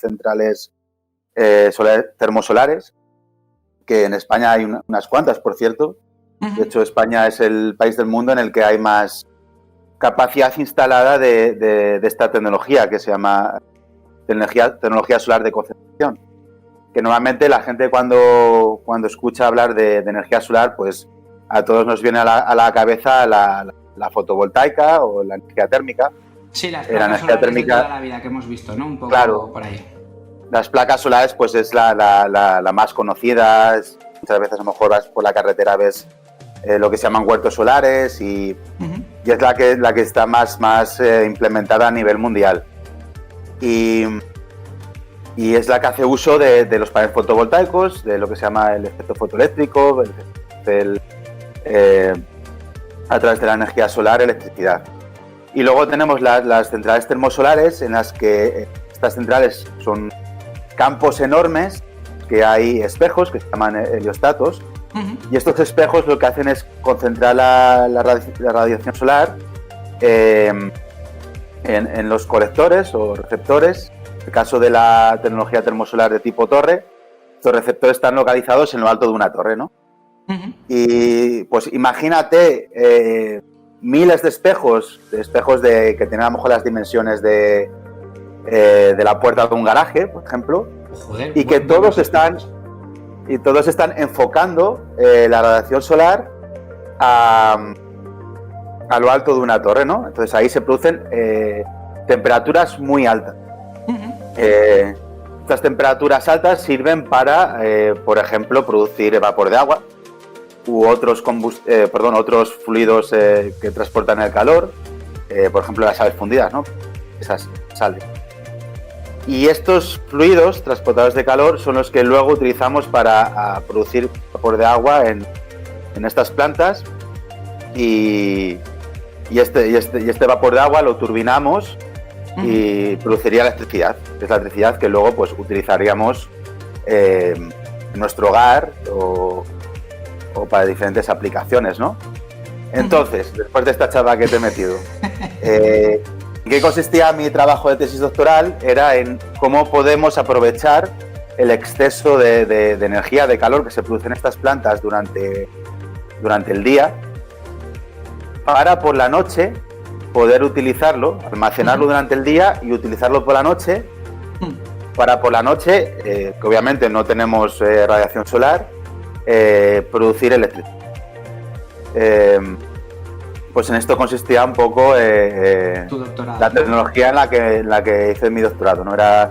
centrales termosolares, que en España hay unas cuantas, por cierto. De hecho, España es el país del mundo en el que hay más capacidad instalada de esta tecnología, que se llama tecnología solar de concentración. Que normalmente la gente cuando escucha hablar de energía solar, pues a todos nos viene a la cabeza la fotovoltaica o la energía térmica. Sí, las placas solares térmica, de toda la vida que hemos visto, ¿no? Un poco claro, por ahí. Las placas solares, pues es la más conocida. Muchas veces a lo mejor vas por la carretera, ves lo que se llaman huertos solares y es la que está más implementada a nivel mundial. Y es la que hace uso de los paneles fotovoltaicos, de lo que se llama el efecto fotoeléctrico, a través de la energía solar, electricidad. Y luego tenemos las centrales termosolares, en las que estas centrales son campos enormes, que hay espejos que se llaman heliostatos, y estos espejos lo que hacen es concentrar la radiación solar en los colectores o receptores. En el caso de la tecnología termosolar de tipo torre, estos receptores están localizados en lo alto de una torre, ¿no? Y pues imagínate miles de espejos que tienen a lo mejor las dimensiones de la puerta de un garaje, por ejemplo. Joder, y que todos están enfocando la radiación solar a lo alto de una torre, ¿no? Entonces ahí se producen temperaturas muy altas. Estas temperaturas altas sirven para, por ejemplo, producir vapor de agua u otros fluidos que transportan el calor, por ejemplo las sales fundidas, ¿no? Esas sales. Y estos fluidos transportadores de calor son los que luego utilizamos para producir vapor de agua en estas plantas y este vapor de agua lo turbinamos y produciría electricidad, que es la electricidad que luego pues utilizaríamos en nuestro hogar o para diferentes aplicaciones, ¿no? Entonces, después de esta charla que te he metido, ¿en qué consistía mi trabajo de tesis doctoral? Era en cómo podemos aprovechar el exceso de energía, de calor que se produce en estas plantas durante el día para por la noche poder utilizarlo, almacenarlo durante el día y utilizarlo por la noche para por la noche, que obviamente no tenemos radiación solar, producir electricidad. Pues en esto consistía un poco la tecnología en la que hice mi doctorado, ¿no? Era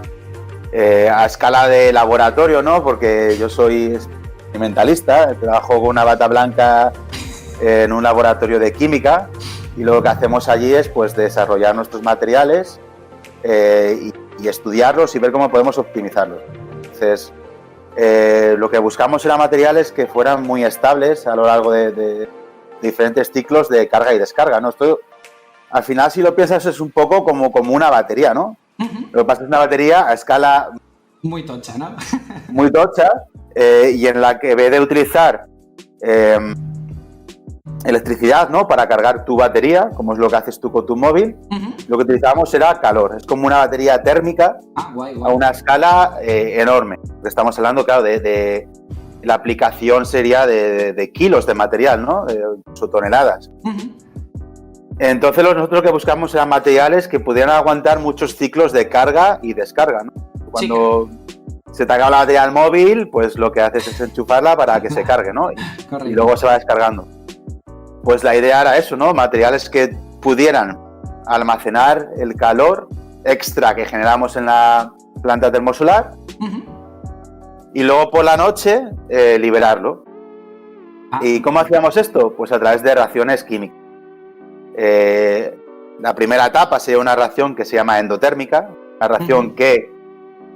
a escala de laboratorio, ¿no? Porque yo soy experimentalista, trabajo con una bata blanca en un laboratorio de química y lo que hacemos allí es pues desarrollar nuestros materiales y estudiarlos y ver cómo podemos optimizarlos. Entonces, lo que buscamos eran materiales que fueran muy estables a lo largo de diferentes ciclos de carga y descarga, ¿no? Esto, al final, si lo piensas, es un poco como una batería, ¿no? Lo que pasa es una batería a escala muy tocha, ¿no? Muy tocha, y en la que en vez de utilizar electricidad, ¿no? Para cargar tu batería, como es lo que haces tú con tu móvil, lo que utilizábamos era calor. Es como una batería térmica a una escala enorme. Estamos hablando, claro, de la aplicación sería de kilos de material, ¿no? Incluso toneladas. Entonces nosotros lo que buscamos eran materiales que pudieran aguantar muchos ciclos de carga y descarga, ¿no? Cuando se te acaba la batería del móvil, pues lo que haces es enchufarla para que se cargue, ¿no? Y luego se va descargando. Pues la idea era eso, ¿no? Materiales que pudieran almacenar el calor extra que generamos en la planta termosolar y luego por la noche liberarlo. ¿Y cómo hacíamos esto? Pues a través de reacciones químicas. La primera etapa sería una reacción que se llama endotérmica, una reacción que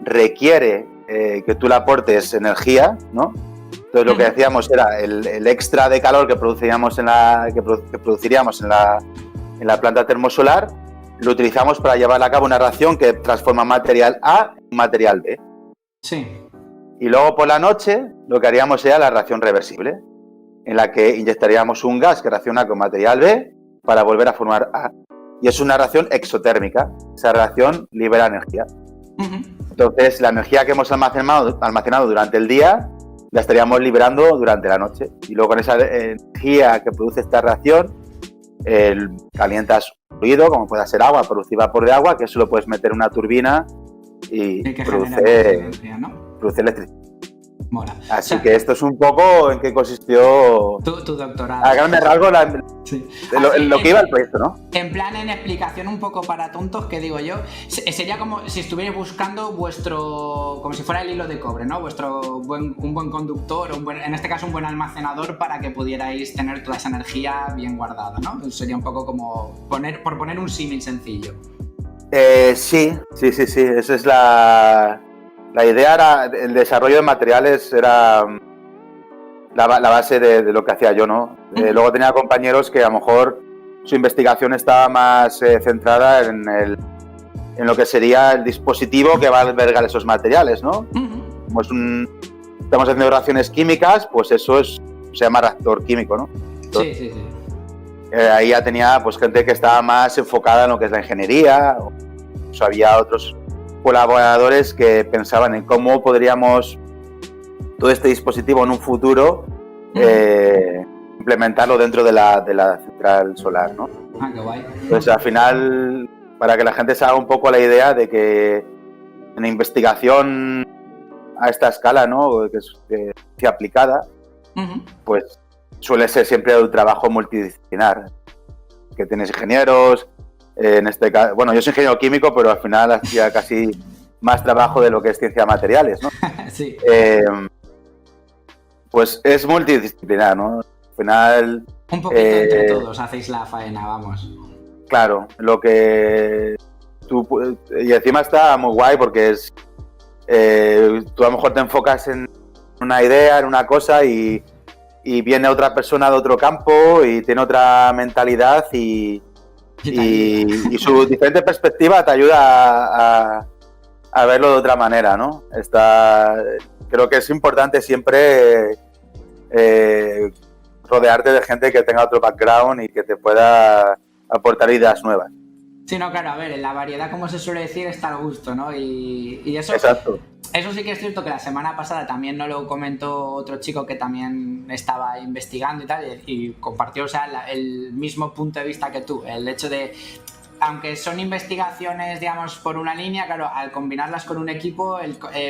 requiere que tú le aportes energía, ¿no? Entonces lo que decíamos era el extra de calor que produciríamos en la planta termosolar, lo utilizamos para llevar a cabo una reacción que transforma material A en material B. Sí. Y luego por la noche lo que haríamos sería la reacción reversible, en la que inyectaríamos un gas que reacciona con material B para volver a formar A. Y es una reacción exotérmica. Esa reacción libera energía. Entonces, la energía que hemos almacenado durante el día la estaríamos liberando durante la noche. Y luego con esa energía que produce esta reacción, calientas un fluido, como puede ser agua, producir vapor de agua, que eso lo puedes meter en una turbina y produce electricidad. Mola. Así que esto es un poco en qué consistió tu doctorado. A grandes rasgos lo que iba al proyecto, ¿no? En plan, en explicación un poco para tontos, que digo yo, sería como si estuvierais buscando vuestro, como si fuera el hilo de cobre, ¿no? Un buen conductor, en este caso un buen almacenador para que pudierais tener toda esa energía bien guardada, ¿no? Sería un poco como por poner un símil sencillo. Sí. Esa es la idea. Era el desarrollo de materiales era la base de lo que hacía yo, ¿no? Luego tenía compañeros que a lo mejor su investigación estaba más centrada en lo que sería el dispositivo que va a albergar esos materiales, ¿no? Como estamos haciendo reacciones químicas, pues eso se llama reactor químico, ¿no? Entonces, sí. Ahí ya tenía pues gente que estaba más enfocada en lo que es la ingeniería, o había otros colaboradores que pensaban en cómo podríamos todo este dispositivo en un futuro implementarlo dentro de la central solar, ¿no? Qué guay. Entonces, al final, para que la gente se haga un poco la idea de que en la investigación a esta escala, ¿no? que es aplicada, pues suele ser siempre un trabajo multidisciplinar, que tienes ingenieros, en este caso, bueno, yo soy ingeniero químico, pero al final hacía casi más trabajo de lo que es ciencia de materiales, ¿no? Sí. Pues es multidisciplinar, ¿no? Al final... Un poquito entre todos hacéis la faena, vamos. Claro, lo que y encima está muy guay porque tú a lo mejor te enfocas en una idea, en una cosa y viene otra persona de otro campo y tiene otra mentalidad y su diferente perspectiva te ayuda a verlo de otra manera, ¿no? Creo que es importante siempre rodearte de gente que tenga otro background y que te pueda aportar ideas nuevas. Sí, no, claro, a ver, en la variedad, como se suele decir, está al gusto, ¿no? Y eso... Exacto. Eso sí que es cierto que la semana pasada también nos lo comentó otro chico que también estaba investigando y tal, y compartió, o sea, el mismo punto de vista que tú, el hecho de, aunque son investigaciones, digamos, por una línea, claro, al combinarlas con un equipo,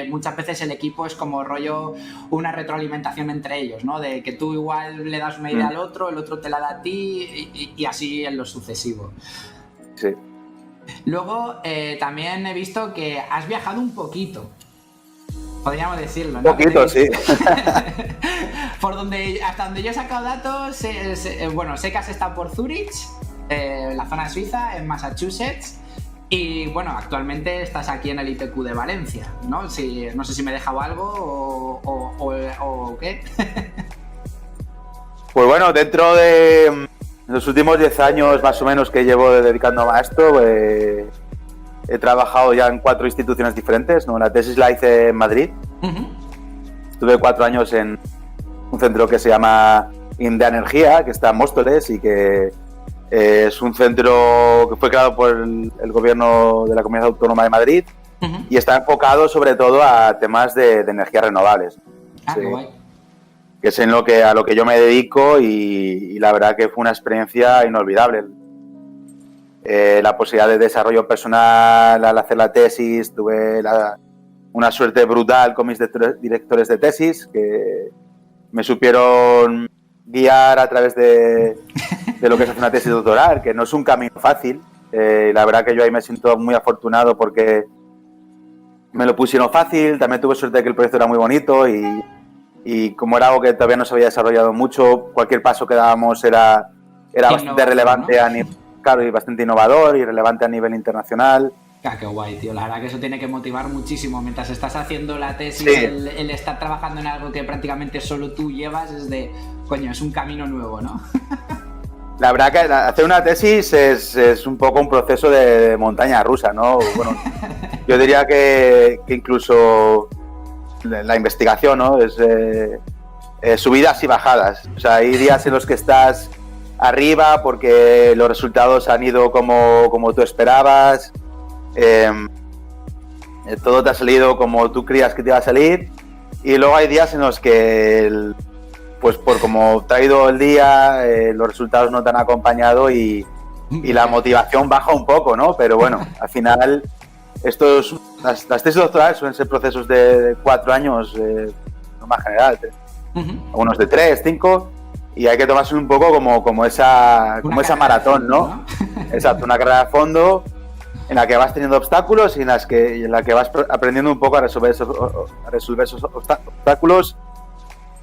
muchas veces el equipo es como rollo una retroalimentación entre ellos, ¿no? De que tú igual le das una idea al otro, el otro te la da a ti y así en lo sucesivo. Sí. Luego, también he visto que has viajado un poquito. Podríamos decirlo, ¿no? Un poquito, sí. Hasta donde yo he sacado datos, sé que has estado por Zurich, la zona suiza, en Massachusetts, y bueno, actualmente estás aquí en el IPQ de Valencia, ¿no? No sé si me he dejado algo o qué. Pues bueno, dentro de los últimos 10 años más o menos que llevo dedicándome a esto, he trabajado ya en 4 instituciones diferentes, ¿no? La tesis la hice en Madrid. Estuve 4 años en un centro que se llama India Energía, que está en Móstoles y que es un centro que fue creado por el gobierno de la Comunidad Autónoma de Madrid y está enfocado sobre todo a temas de energías renovables. Sí. Qué guay. Que es a lo que yo me dedico y la verdad que fue una experiencia inolvidable. La posibilidad de desarrollo personal al hacer la tesis, tuve una suerte brutal con mis directores de tesis que me supieron guiar a través de lo que es hacer una tesis doctoral, que no es un camino fácil. La verdad que yo ahí me siento muy afortunado porque me lo pusieron fácil, también tuve suerte de que el proyecto era muy bonito y como era algo que todavía no se había desarrollado mucho, cualquier paso que dábamos era bastante relevante, ¿no? Claro, y bastante innovador y relevante a nivel internacional. Qué guay, tío. La verdad que eso tiene que motivar muchísimo. Mientras estás haciendo la tesis, sí. el estar trabajando en algo que prácticamente solo tú llevas es un camino nuevo, ¿no? La verdad que hacer una tesis es un poco un proceso de montaña rusa, ¿no? Bueno, yo diría que incluso la investigación, ¿no? Es subidas y bajadas. O sea, hay días en los que estás arriba porque los resultados han ido como tú esperabas, todo te ha salido como tú creías que te iba a salir, y luego hay días en los que, pues por como te ha ido el día, los resultados no te han acompañado y la motivación baja un poco, ¿no? Pero bueno, al final, las tesis doctorales suelen ser procesos de 4 años, no más general, algunos de 3, 5, y hay que tomarse un poco como esa maratón, ¿no? Exacto, una carrera de fondo en la que vas teniendo obstáculos y en la que vas aprendiendo un poco a resolver esos obstáculos,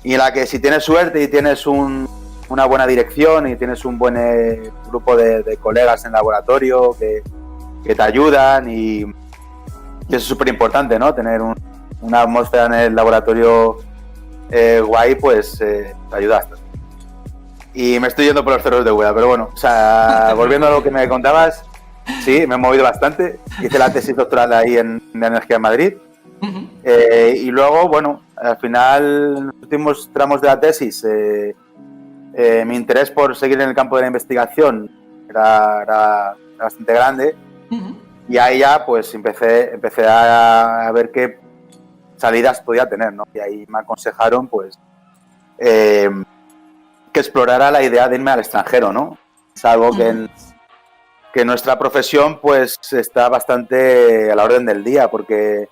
y en la que si tienes suerte y tienes una buena dirección y tienes un buen grupo de colegas en laboratorio que te ayudan, y eso es súper importante, ¿no? Tener una atmósfera en el laboratorio guay, pues te ayuda. Y me estoy yendo por los cerros de Úbeda, pero bueno, o sea, volviendo a lo que me contabas, sí, me he movido bastante. Hice la tesis doctoral ahí en Energía en Madrid. Y luego, bueno, al final, en los últimos tramos de la tesis, mi interés por seguir en el campo de la investigación era bastante grande. Y ahí ya, pues, empecé a ver qué salidas podía tener, ¿no? Y ahí me aconsejaron, pues, que explorara la idea de irme al extranjero, ¿no? Es algo que en nuestra profesión pues está bastante a la orden del día, porque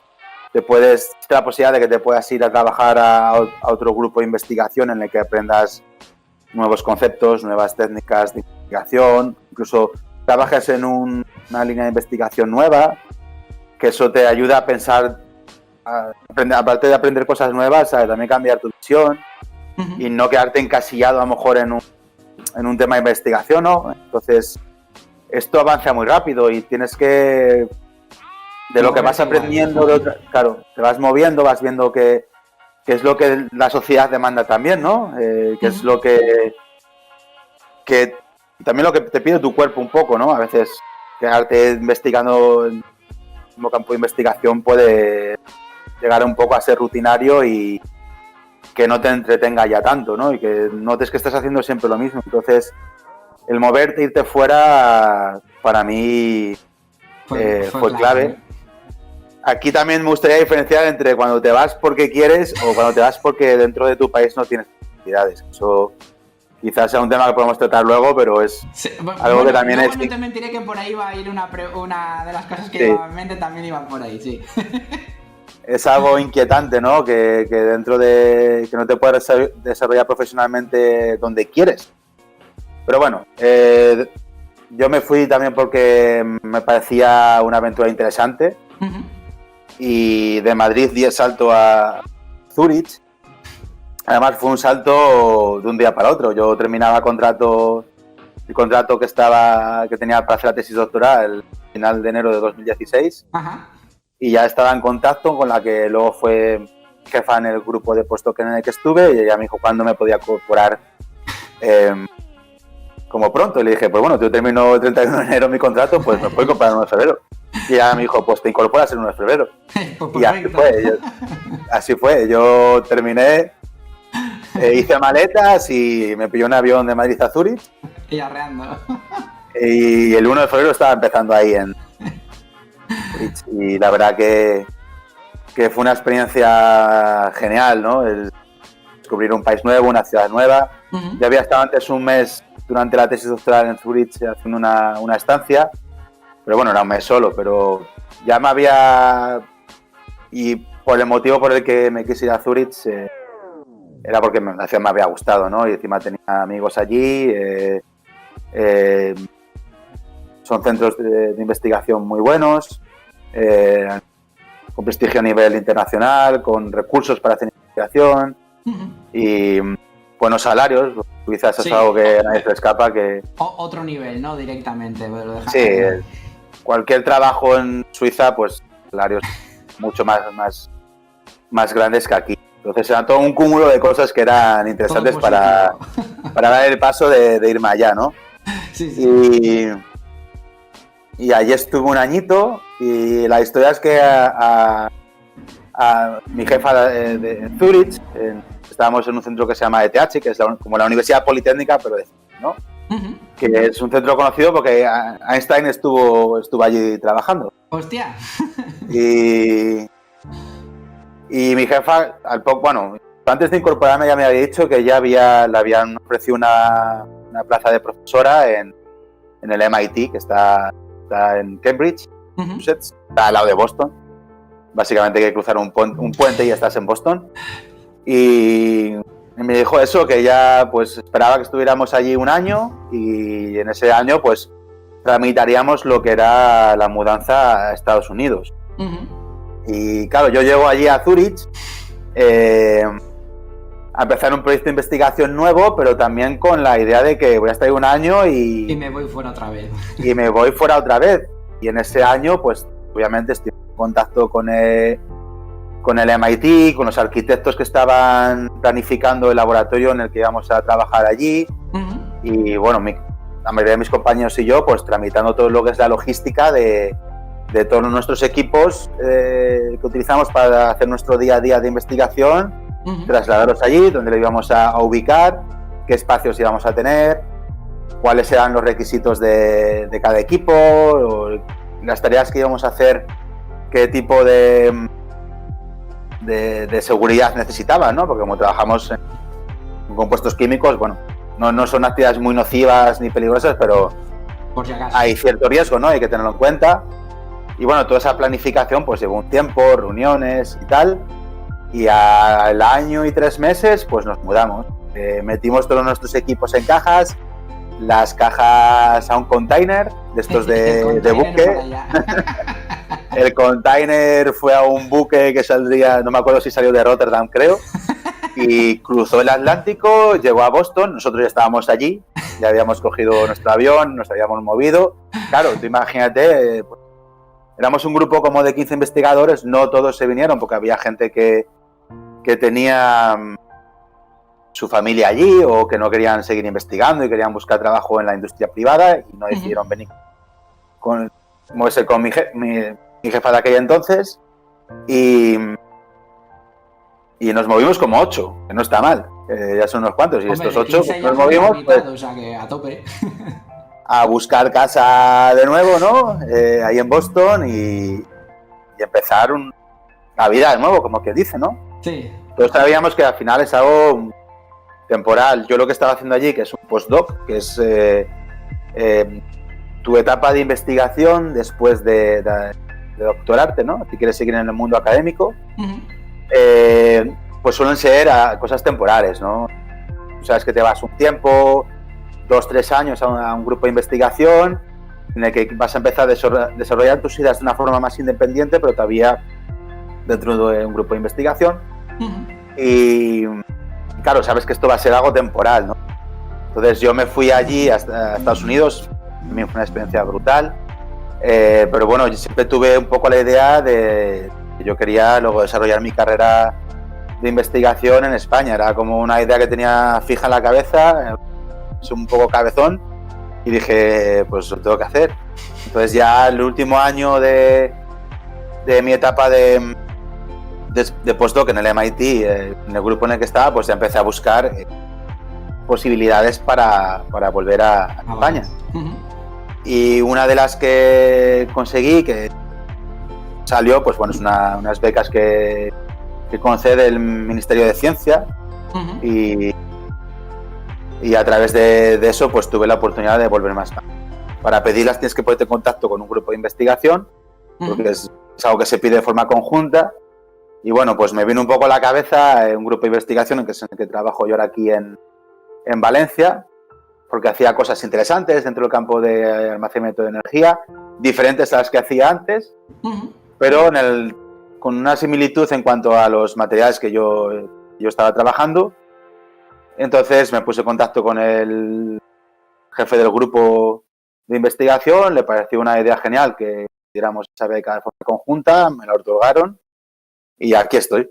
existe la posibilidad de que te puedas ir a trabajar a otro grupo de investigación en el que aprendas nuevos conceptos, nuevas técnicas de investigación, incluso trabajes en una línea de investigación nueva, que eso te ayuda a pensar, aparte de aprender cosas nuevas, a también cambiar tu visión y no quedarte encasillado a lo mejor en un tema de investigación, ¿no? Entonces, esto avanza muy rápido y tienes que, de lo que vas aprendiendo, claro, te vas moviendo, vas viendo qué es lo que la sociedad demanda también, ¿no? Qué es lo que también lo que te pide tu cuerpo un poco, ¿no? A veces quedarte investigando en el mismo campo de investigación puede llegar un poco a ser rutinario y que no te entretenga ya tanto, ¿no? Y que notes que estás haciendo siempre lo mismo. Entonces, el moverte, irte fuera, para mí fue clave. Aquí también me gustaría diferenciar entre cuando te vas porque quieres o cuando te vas porque dentro de tu país no tienes posibilidades. Eso quizás sea un tema que podemos tratar luego, pero es algo que también es... No te mentiré que por ahí va a ir una de las cosas que llevaba en mente, también iba por ahí, sí. Es algo inquietante, ¿no? Que dentro de... que no te puedes desarrollar profesionalmente donde quieres. Pero bueno, yo me fui también porque me parecía una aventura interesante. Y de Madrid di el salto a Zúrich. Además fue un salto de un día para otro. Yo terminaba el contrato que tenía para hacer la tesis doctoral el final de enero de 2016. Y ya estaba en contacto con la que luego fue jefa en el grupo de postdoc en el que estuve, y ella me dijo cuándo me podía incorporar como pronto. Y le dije, pues bueno, yo termino el 31 de enero mi contrato, pues me puedo incorporar el 1 de febrero. Y ella me dijo, pues te incorporas el 1 de febrero. Y así fue. Yo terminé, hice maletas y me pilló un avión de Madrid a Zúrich. Y arreando. Y el 1 de febrero estaba empezando ahí en Zúrich. Y la verdad que fue una experiencia genial, ¿no? El descubrir un país nuevo, una ciudad nueva. Yo había estado antes un mes durante la tesis doctoral en Zúrich haciendo una estancia, pero bueno, era un mes solo, pero ya me había... Y por el motivo por el que me quise ir a Zúrich era porque la ciudad me había gustado, ¿no? Y encima tenía amigos allí, son centros de investigación muy buenos, con prestigio a nivel internacional, con recursos para hacer investigación y buenos salarios. Quizás es algo que a nadie se escapa. Otro nivel, ¿no? Directamente. Sí, cualquier trabajo en Suiza, pues salarios mucho más grandes que aquí. Entonces era todo un cúmulo de cosas que eran interesantes para dar el paso de irme allá, ¿no? Sí. Y allí estuve un añito, y la historia es que a mi jefa de Zúrich, estábamos en un centro que se llama ETH, que es como la Universidad Politécnica, pero de Zúrich, ¿no? Que es un centro conocido porque Einstein estuvo allí trabajando. ¡Hostia! Y, y mi jefa, al poco, bueno, antes de incorporarme ya me había dicho que ya le habían ofrecido una plaza de profesora en el MIT, que está en Cambridge, Massachusetts, está al lado de Boston. Básicamente hay que cruzar un puente y ya estás en Boston. Y me dijo eso, que ella pues esperaba que estuviéramos allí un año y en ese año pues tramitaríamos lo que era la mudanza a Estados Unidos. Y claro, yo llego allí a Zurich a empezar un proyecto de investigación nuevo, pero también con la idea de que voy a estar ahí un año y me voy fuera otra vez. Y me voy fuera otra vez. Y en ese año, pues obviamente estoy en contacto con el MIT, con los arquitectos que estaban planificando el laboratorio en el que íbamos a trabajar allí. Y bueno, la mayoría de mis compañeros y yo, pues tramitando todo lo que es la logística de todos nuestros equipos que utilizamos para hacer nuestro día a día de investigación, trasladarlos allí, donde lo íbamos a ubicar, qué espacios íbamos a tener, cuáles eran los requisitos de cada equipo, o las tareas que íbamos a hacer, qué tipo de seguridad necesitaban, ¿no? Porque como trabajamos en compuestos químicos, bueno, no son actividades muy nocivas ni peligrosas, pero por si acaso hay cierto riesgo, ¿no? Hay que tenerlo en cuenta. Y bueno, toda esa planificación pues llevó un tiempo, reuniones y tal. Y al año y 3 meses pues nos mudamos. Metimos todos nuestros equipos en cajas, las cajas a un container de estos de buque. El container fue a un buque que saldría, no me acuerdo si salió de Rotterdam, creo, y cruzó el Atlántico, llegó a Boston. Nosotros ya estábamos allí, ya habíamos cogido nuestro avión, nos habíamos movido. Claro, tú imagínate, pues, éramos un grupo como de 15 investigadores, no todos se vinieron porque había gente que tenía su familia allí o que no querían seguir investigando y querían buscar trabajo en la industria privada y no decidieron venir moverse con mi jefa de aquella entonces y nos movimos como 8, que no está mal, ya son unos cuantos. Y estos 8 nos movimos pues, o sea que a tope. A buscar casa de nuevo, ¿no? Ahí en Boston y empezar la vida de nuevo, como que dice, ¿no? Sí. Todos sabíamos que al final es algo temporal. Yo lo que estaba haciendo allí, que es un postdoc, que es tu etapa de investigación después de doctorarte, ¿no? Si quieres seguir en el mundo académico, pues suelen ser cosas temporales, ¿no? O sea, es que te vas un tiempo, 2-3 años a un grupo de investigación en el que vas a empezar a desarrollar tus ideas de una forma más independiente, pero todavía dentro de un grupo de investigación. Y claro, sabes que esto va a ser algo temporal, ¿no? Entonces yo me fui allí a Estados Unidos, también fue una experiencia brutal, pero bueno, yo siempre tuve un poco la idea de que yo quería luego desarrollar mi carrera de investigación en España. Era como una idea que tenía fija en la cabeza, soy un poco cabezón, y dije, pues lo tengo que hacer. Entonces ya el último año de mi etapa de postdoc en el MIT, en el grupo en el que estaba, pues ya empecé a buscar posibilidades para volver a España. Y una de las que conseguí, que salió, pues bueno, es unas becas que concede el Ministerio de Ciencia. Y a través de eso pues tuve la oportunidad de volver más. Para pedirlas tienes que ponerte en contacto con un grupo de investigación, porque es algo que se pide de forma conjunta. Y bueno, pues me vino un poco a la cabeza un grupo de investigación en el que trabajo yo ahora aquí en Valencia, porque hacía cosas interesantes dentro del campo de almacenamiento de energía, diferentes a las que hacía antes, pero con una similitud en cuanto a los materiales que yo estaba trabajando. Entonces me puse en contacto con el jefe del grupo de investigación, le pareció una idea genial que diéramos esa beca de forma conjunta, me la otorgaron y aquí estoy,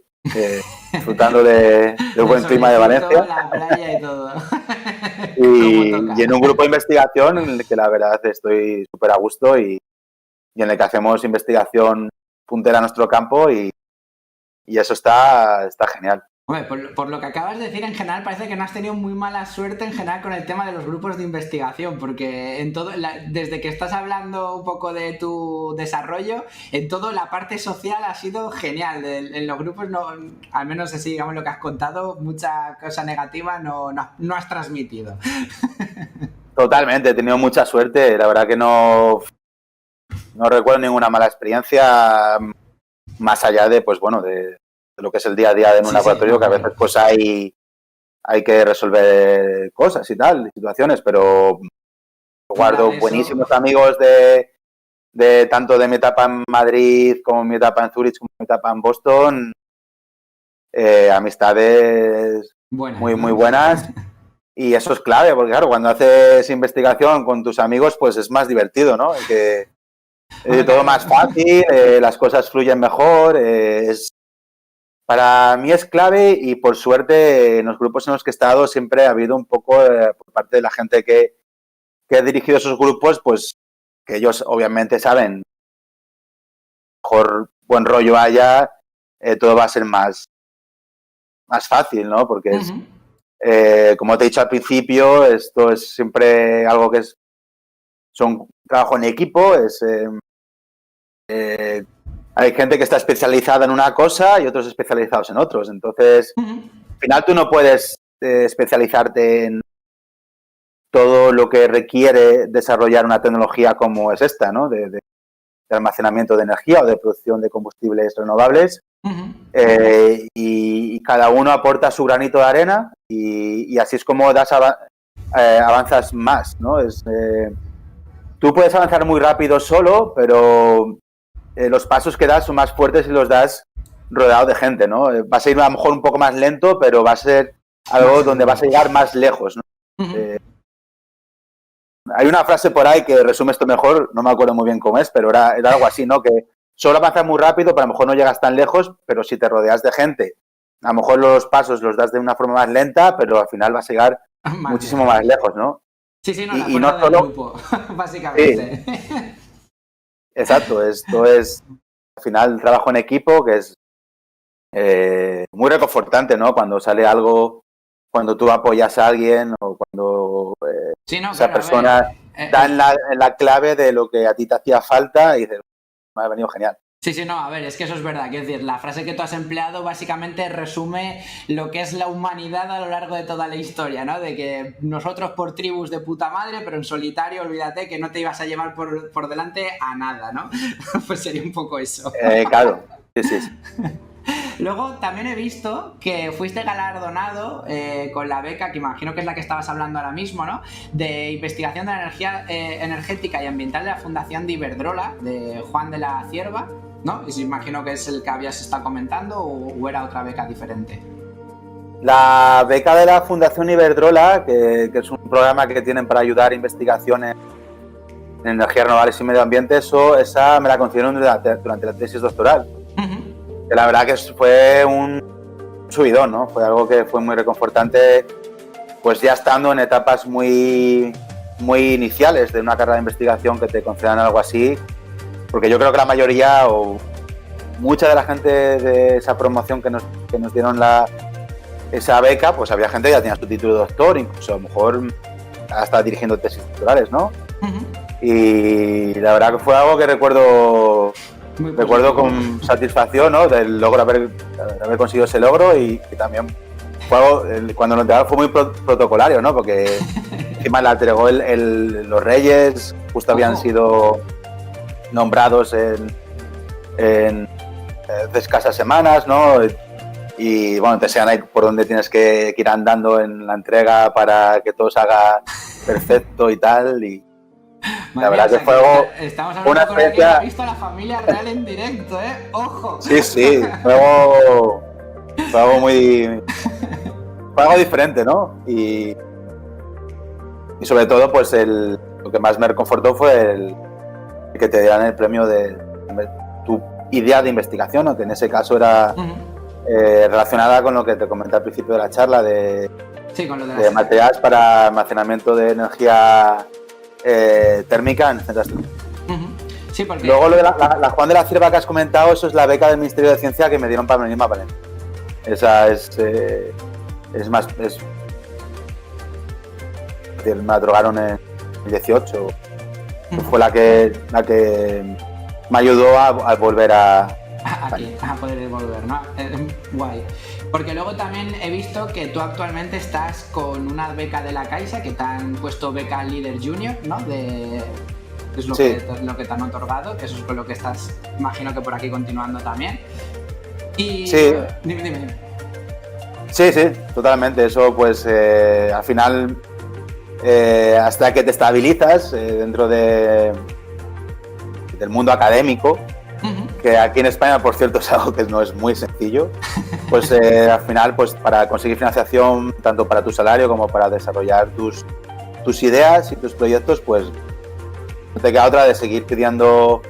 disfrutando del buen clima de Valencia. La playa y todo. y en un grupo de investigación en el que la verdad estoy súper a gusto y en el que hacemos investigación puntera a nuestro campo y eso está genial. Hombre, por lo que acabas de decir, en general parece que no has tenido muy mala suerte en general con el tema de los grupos de investigación, porque en todo, desde que estás hablando un poco de tu desarrollo, en todo la parte social ha sido genial. En los grupos, no, al menos así, digamos, lo que has contado, mucha cosa negativa no has transmitido. Totalmente, he tenido mucha suerte. La verdad que no recuerdo ninguna mala experiencia más allá de, pues bueno, de lo que es el día a día en un laboratorio, que a veces pues hay que resolver cosas y tal, situaciones, pero guardo buenísimos amigos de tanto de mi etapa en Madrid como mi etapa en Zurich como mi etapa en Boston, amistades muy buenas. Y eso es clave, porque claro, cuando haces investigación con tus amigos, pues es más divertido, ¿no? Que todo más fácil, las cosas fluyen mejor. Para mí es clave y por suerte en los grupos en los que he estado siempre ha habido un poco por parte de la gente que ha dirigido esos grupos, pues que ellos obviamente saben, mejor buen rollo haya, todo va a ser más fácil, ¿no? Porque es... como te he dicho al principio, esto es siempre algo que son trabajo en equipo, hay gente que está especializada en una cosa y otros especializados en otros. Entonces, al final tú no puedes especializarte en todo lo que requiere desarrollar una tecnología como es esta, ¿no? De almacenamiento de energía o de producción de combustibles renovables. Y cada uno aporta su granito de arena y así es como avanzas más, ¿no? Tú puedes avanzar muy rápido solo, pero los pasos que das son más fuertes si los das rodeado de gente, ¿no? Vas a ir a lo mejor un poco más lento, pero va a ser algo donde vas a llegar más lejos, ¿no? Hay una frase por ahí que resume esto mejor, no me acuerdo muy bien cómo es, pero era algo así, ¿no? Que solo avanzas muy rápido, pero a lo mejor no llegas tan lejos, pero si te rodeas de gente, a lo mejor los pasos los das de una forma más lenta, pero al final vas a llegar muchísimo más lejos, ¿no? Sí, no, no solo grupo, básicamente. Sí. Exacto, esto es al final trabajo en equipo, que es muy reconfortante, ¿no? Cuando sale algo, cuando tú apoyas a alguien o cuando esa persona da en la clave de lo que a ti te hacía falta y dices, me ha venido genial. Sí, no, a ver, es que eso es verdad. Quiero decir, la frase que tú has empleado básicamente resume lo que es la humanidad a lo largo de toda la historia, ¿no? De que nosotros por tribus de puta madre, pero en solitario, olvídate que no te ibas a llevar por delante a nada, ¿no? Pues sería un poco eso. Claro, sí. Luego también he visto que fuiste galardonado con la beca, que imagino que es la que estabas hablando ahora mismo, ¿no? De investigación de la energía energética y ambiental de la Fundación de Iberdrola, de Juan de la Cierva, ¿no? Y imagino que es el que habías estado comentando o era otra beca diferente. La beca de la Fundación Iberdrola, que es un programa que tienen para ayudar a investigación en energías renovables y medio ambiente, esa me la concedieron durante la tesis doctoral. Que la verdad que fue un subidón, ¿no? Fue algo que fue muy reconfortante, pues ya estando en etapas muy iniciales de una carrera de investigación que te concedan algo así, porque yo creo que la mayoría o mucha de la gente de esa promoción que nos dieron esa beca, pues había gente que ya tenía su título de doctor, incluso a lo mejor hasta dirigiendo tesis doctorales, ¿no? Y la verdad que fue algo que recuerdo con satisfacción, ¿no? Del logro haber conseguido ese logro y también fue algo, cuando lo entregaron fue muy protocolario, ¿no? Porque encima la entregó los Reyes, justo habían sido nombrados en escasas semanas, ¿no? Y bueno, te enseñan ahí por dónde tienes que ir andando en la entrega para que todo se haga perfecto y tal. Y la verdad que fue algo. Estamos hablando con el que ha visto a la familia real en directo, ¿eh? ¡Ojo! Sí, fue algo muy. Fue algo diferente, ¿no? Y sobre todo, pues lo que más me reconfortó fue el que te dieran el premio de tu idea de investigación, ¿no? Que en ese caso era relacionada con lo que te comenté al principio de la charla de materiales para almacenamiento de energía térmica en centros. Sí, porque... Luego lo de la Juan de la Cierva que has comentado, eso es la beca del Ministerio de Ciencia que me dieron para venirme a Valencia. Esa me drogaron en el 18. Fue la que me ayudó a volver a poder volver, ¿no? Guay. Porque luego también he visto que tú actualmente estás con una beca de la Caixa, que te han puesto beca Líder Junior, ¿no? Es lo que te han otorgado, que eso es con lo que estás, imagino que por aquí continuando también. Y sí. Dime. Sí, totalmente. Eso pues al final hasta que te estabilizas dentro del mundo académico, que aquí en España, por cierto, es algo que no es muy sencillo, pues al final, pues para conseguir financiación, tanto para tu salario como para desarrollar tus ideas y tus proyectos, pues no te queda otra de seguir pidiendo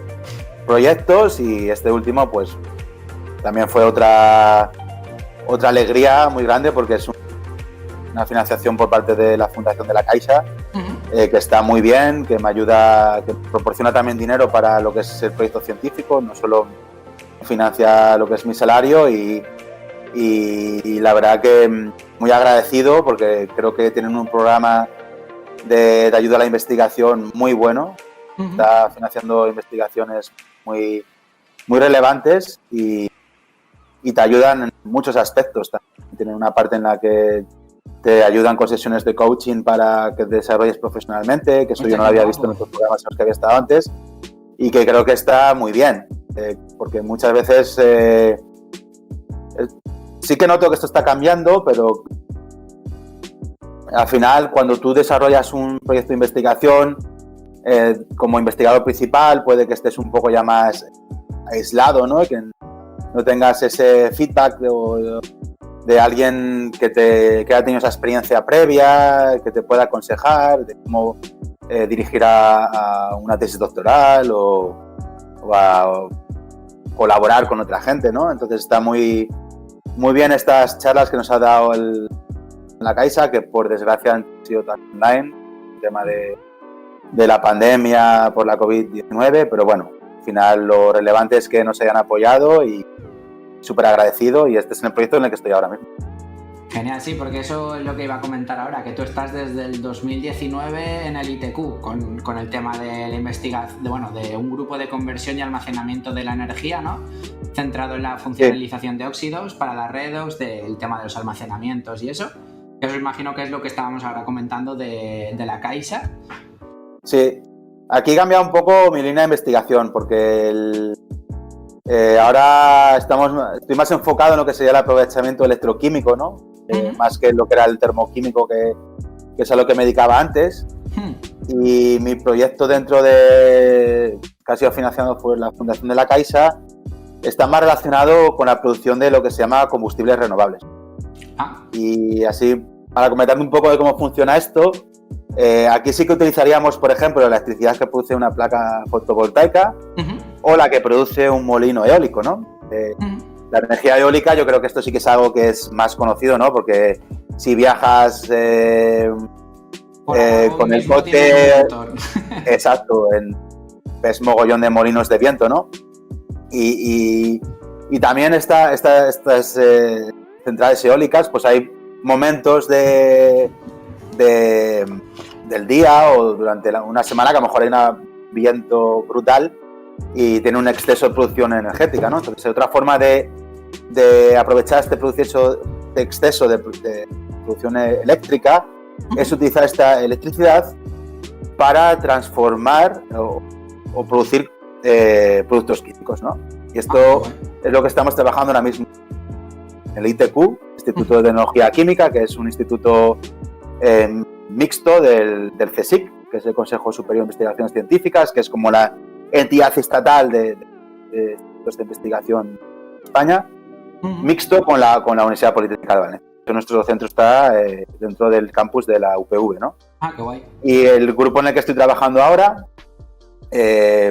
proyectos, y este último, pues también fue otra alegría muy grande, porque es una financiación por parte de la Fundación de la Caixa, que está muy bien, que me ayuda, que proporciona también dinero para lo que es el proyecto científico, no solo financia lo que es mi salario, y la verdad que muy agradecido, porque creo que tienen un programa de ayuda a la investigación muy bueno. Está financiando investigaciones muy, muy relevantes y te ayudan en muchos aspectos. Tienen una parte en la que te ayudan con sesiones de coaching para que te desarrolles profesionalmente, que eso yo no lo había visto en otros programas en los que había estado antes, y que creo que está muy bien, porque muchas veces sí que noto que esto está cambiando, pero al final, cuando tú desarrollas un proyecto de investigación, como investigador principal, puede que estés un poco ya más aislado, ¿no? Que no tengas ese feedback de alguien que haya tenido esa experiencia previa, que te pueda aconsejar de cómo dirigir a una tesis doctoral o a colaborar con otra gente, ¿no? Entonces está muy, muy bien estas charlas que nos ha dado la Caixa, que por desgracia han sido tan online, el tema de la pandemia por la COVID-19, pero bueno, al final lo relevante es que nos hayan apoyado, y súper agradecido, y este es el proyecto en el que estoy ahora mismo. Genial, sí, porque eso es lo que iba a comentar ahora, que tú estás desde el 2019 en el ITQ con el tema de la investigación, de un grupo de conversión y almacenamiento de la energía, ¿no? Centrado en la funcionalización de óxidos para la redox, del tema de los almacenamientos y eso. Eso imagino que es lo que estábamos ahora comentando de la Caixa. Sí, aquí cambia un poco mi línea de investigación, porque ahora estoy más enfocado en lo que sería el aprovechamiento electroquímico, ¿no? Más que lo que era el termoquímico, que es a lo que me dedicaba antes. Y mi proyecto dentro que ha sido financiado por la Fundación de la Caixa, está más relacionado con la producción de lo que se llama combustibles renovables. Y así, para comentar un poco de cómo funciona esto, aquí sí que utilizaríamos, por ejemplo, la electricidad que produce una placa fotovoltaica o la que produce un molino eólico, ¿no? La energía eólica, yo creo que esto sí que es algo que es más conocido, ¿no? Porque si viajas con el coche, exacto, ves mogollón de molinos de viento, ¿no? Y también estas centrales eólicas, pues hay momentos del día o durante una semana que a lo mejor hay un viento brutal y tiene un exceso de producción energética, ¿no? Entonces, otra forma de aprovechar este exceso de producción eléctrica es utilizar esta electricidad para transformar o producir productos químicos, ¿no? Y esto es lo que estamos trabajando ahora mismo en el ITQ, Instituto de Tecnología Química, que es un instituto mixto del CSIC, que es el Consejo Superior de Investigaciones Científicas, que es como la entidad estatal de investigación en España, mixto con la Universidad Politécnica de Valencia. Nuestro centro está dentro del campus de la UPV, ¿no? Qué guay. Y el grupo en el que estoy trabajando ahora,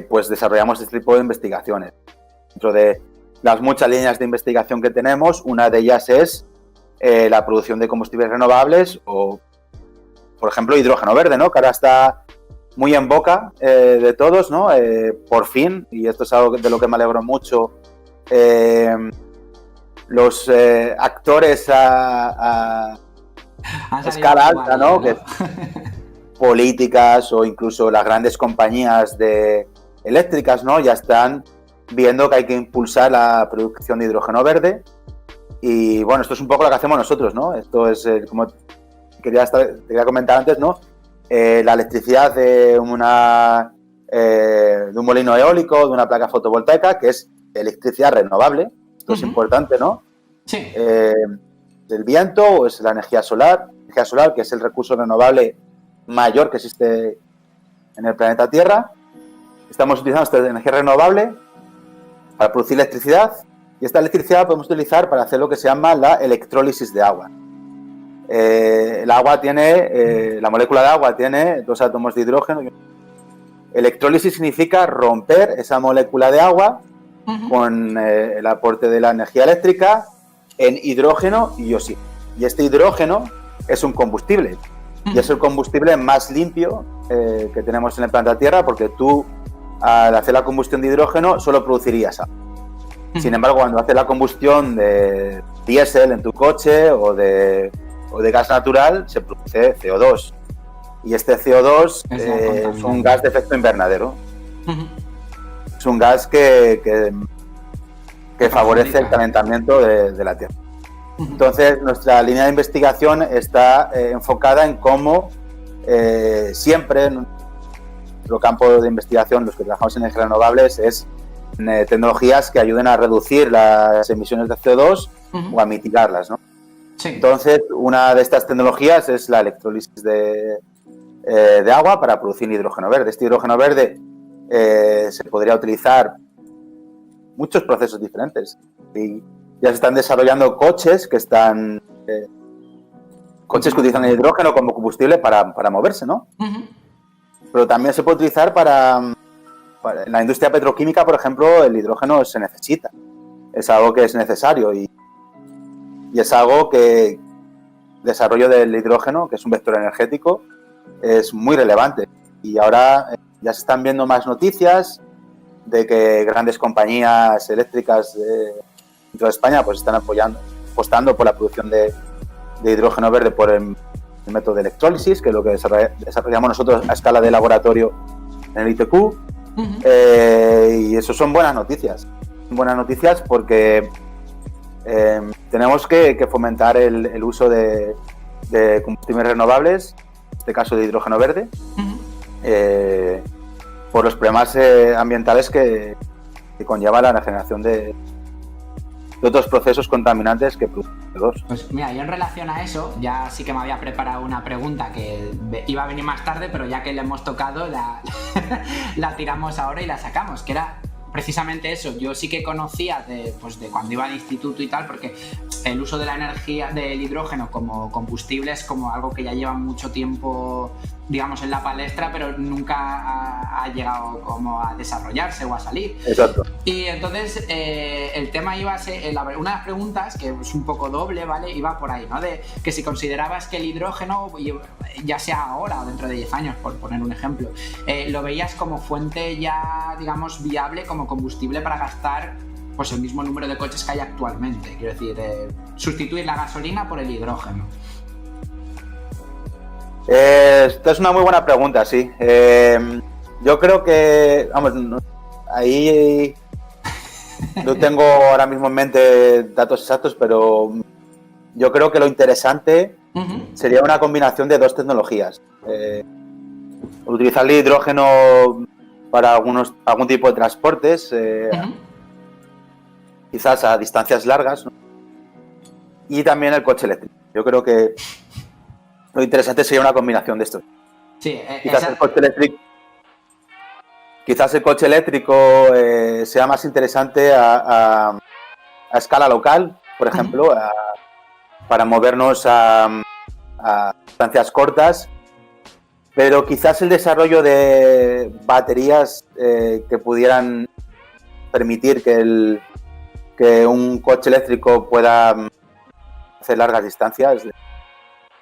pues desarrollamos este tipo de investigaciones. Dentro de las muchas líneas de investigación que tenemos, una de ellas es la producción de combustibles renovables o, por ejemplo, hidrógeno verde, ¿no? Que ahora está muy en boca de todos, ¿no? Por fin, y esto es algo de lo que me alegro mucho, los actores a escala alta, ¿no? Que políticas o incluso las grandes compañías eléctricas, ¿no? Ya están viendo que hay que impulsar la producción de hidrógeno verde. Y bueno, esto es un poco lo que hacemos nosotros, ¿no? Esto es, como te quería comentar antes, ¿no? La electricidad de un molino eólico, de una placa fotovoltaica, que es electricidad renovable. Esto es importante, ¿no? Sí. El viento o es la energía solar, que es el recurso renovable mayor que existe en el planeta Tierra. Estamos utilizando esta energía renovable para producir electricidad, y esta electricidad la podemos utilizar para hacer lo que se llama la electrólisis de agua. El agua tiene, la molécula de agua tiene 2 átomos de hidrógeno. Electrólisis significa romper esa molécula de agua con el aporte de la energía eléctrica en hidrógeno y oxígeno. Y este hidrógeno es un combustible, y es el combustible más limpio que tenemos en el planeta Tierra, porque tú, al hacer la combustión de hidrógeno, solo producirías agua. Sin embargo, cuando haces la combustión de diésel en tu coche o de gas natural, se produce CO2. Y este CO2 es un gas de efecto invernadero. Es un gas que favorece el calentamiento de la Tierra. Entonces, nuestra línea de investigación está enfocada en cómo siempre en nuestro campo de investigación, los que trabajamos en energías renovables, es tecnologías que ayuden a reducir las emisiones de CO2 o a mitigarlas, ¿no? Sí. Entonces, una de estas tecnologías es la electrólisis de agua para producir hidrógeno verde. Este hidrógeno verde se podría utilizar muchos procesos diferentes. Y ya se están desarrollando coches que utilizan el hidrógeno como combustible para moverse, ¿no? Pero también se puede utilizar en la industria petroquímica, por ejemplo, el hidrógeno se necesita. Es algo que es necesario y es algo que el desarrollo del hidrógeno, que es un vector energético, es muy relevante. Y ahora ya se están viendo más noticias de que grandes compañías eléctricas dentro de España pues están apostando por la producción de hidrógeno verde por el método de electrólisis, que es lo que desarrollamos nosotros a escala de laboratorio en el ITQ. Y eso son buenas noticias. Buenas noticias porque tenemos que fomentar el uso de combustibles renovables, en este caso de hidrógeno verde, por los problemas ambientales que conlleva la generación de otros procesos contaminantes que producen CO2. Pues mira, yo en relación a eso, ya sí que me había preparado una pregunta que iba a venir más tarde, pero ya que la hemos tocado, la tiramos ahora y la sacamos, que era precisamente eso. Yo sí que conocía de cuando iba al instituto y tal, porque el uso de la energía del hidrógeno como combustible es como algo que ya lleva mucho tiempo, digamos, en la palestra, pero nunca ha llegado como a desarrollarse o a salir. Exacto. Y entonces el tema iba a ser, una de las preguntas, que es un poco doble, ¿vale? Iba por ahí, ¿no? De que si considerabas que el hidrógeno, ya sea ahora o dentro de 10 años, por poner un ejemplo, lo veías como fuente ya, digamos, viable como combustible para gastar pues el mismo número de coches que hay actualmente. Quiero decir, sustituir la gasolina por el hidrógeno. Esta es una muy buena pregunta, sí. Yo creo que, vamos, ahí no tengo ahora mismo en mente datos exactos, pero yo creo que lo interesante sería una combinación de 2 tecnologías. Utilizar el hidrógeno para algún tipo de transportes, quizás a distancias largas, ¿no? Y también el coche eléctrico. Yo creo que lo interesante sería una combinación de estos. Sí, quizás el coche eléctrico sea más interesante a escala local, por ejemplo, para movernos a distancias cortas, pero quizás el desarrollo de baterías que pudieran permitir que un coche eléctrico pueda hacer largas distancias, de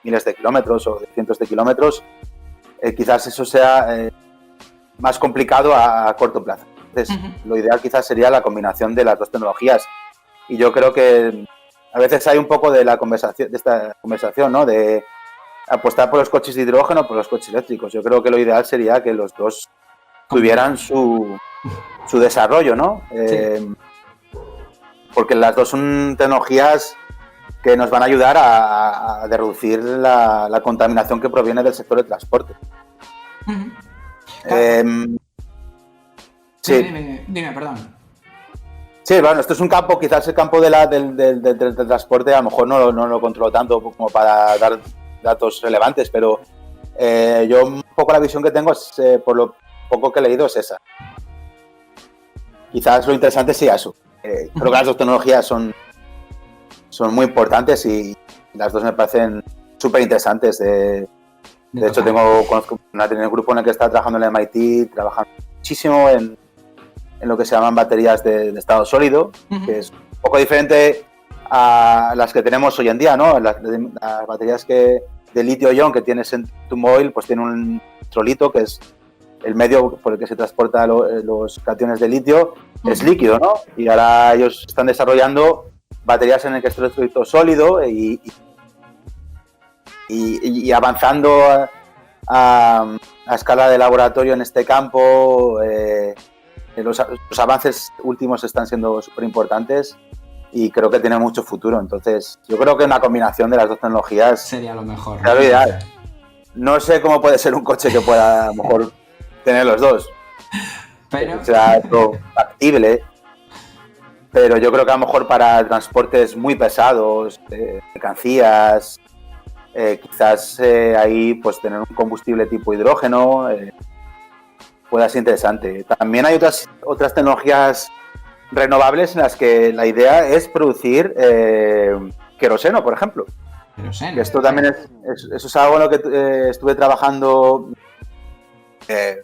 miles de kilómetros o de cientos de kilómetros, quizás eso sea más complicado a corto plazo. Entonces, lo ideal quizás sería la combinación de las 2 tecnologías. Y yo creo que a veces hay un poco de esta conversación, ¿no? De apostar por los coches de hidrógeno o por los coches eléctricos. Yo creo que lo ideal sería que los dos tuvieran su desarrollo, ¿no? Sí. Porque las dos son tecnologías que nos van a ayudar a reducir la contaminación que proviene del sector de transporte. Claro. Sí. Dime, perdón. Sí, bueno, esto es un campo, quizás el campo del transporte a lo mejor no lo controlo tanto como para dar datos relevantes, pero yo un poco la visión que tengo es, por lo poco que he leído, es esa. Quizás lo interesante sea eso. Creo que las dos tecnologías son muy importantes y las dos me parecen súper interesantes. De hecho, conozco un grupo en el que está trabajando en el MIT, trabajando muchísimo en lo que se llaman baterías de estado sólido, que es un poco diferente a las que tenemos hoy en día, ¿no? Las baterías de litio-ion que tienes en tu móvil, pues tienen un electrolito, que es el medio por el que se transportan los cationes de litio, es líquido, ¿no? Y ahora ellos están desarrollando baterías en el que es electrolito sólido y avanzando a escala de laboratorio en este campo. Los avances últimos están siendo súper importantes y creo que tienen mucho futuro. Entonces, yo creo que una combinación de las dos tecnologías sería lo mejor. Sería lo ideal. No sé cómo puede ser un coche que pueda a lo mejor tener los dos. Pero será algo factible. Pero yo creo que a lo mejor para transportes muy pesados, mercancías, quizás ahí pues tener un combustible tipo hidrógeno puede ser interesante. También hay otras tecnologías renovables en las que la idea es producir queroseno, por ejemplo. Queroseno. Esto también eso es algo en lo que estuve trabajando en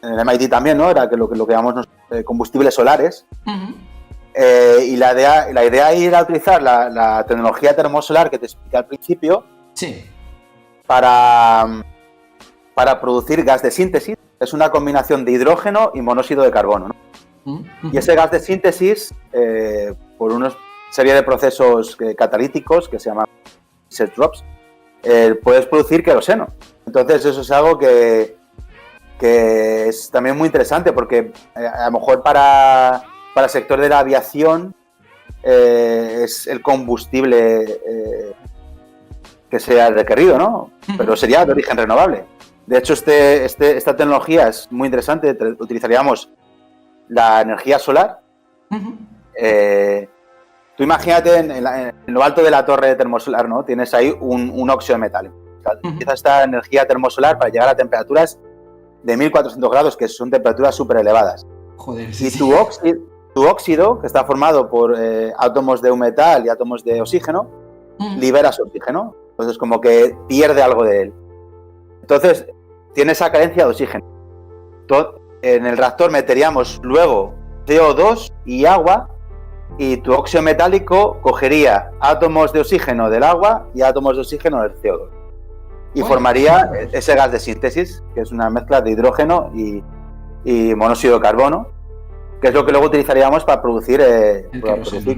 el MIT también, ¿no? Era que lo que llamamos combustibles solares. Y la idea era utilizar la tecnología termosolar que te expliqué al principio. Sí. Para producir gas de síntesis. Es una combinación de hidrógeno y monóxido de carbono, ¿no? Y ese gas de síntesis, por una serie de procesos catalíticos que se llaman set drops, puedes producir queroseno. Entonces eso es algo que es también muy interesante porque a lo mejor para el sector de la aviación es el combustible que sea requerido, ¿no? Pero sería de origen renovable. De hecho, esta tecnología es muy interesante. Utilizaríamos la energía solar. Tú imagínate en lo alto de la torre termosolar, ¿no? Tienes ahí un óxido de metal. O sea, utilizas esta energía termosolar para llegar a temperaturas de 1400 grados, que son temperaturas súper elevadas. Joder, sí, y tu óxido, que está formado por átomos de un metal y átomos de oxígeno, libera su oxígeno. Entonces, como que pierde algo de él. Entonces, tiene esa carencia de oxígeno. En el reactor meteríamos luego CO2 y agua, y tu óxido metálico cogería átomos de oxígeno del agua y átomos de oxígeno del CO2. Y formaría ese gas de síntesis, que es una mezcla de hidrógeno y monóxido de carbono, que es lo que luego utilizaríamos para producir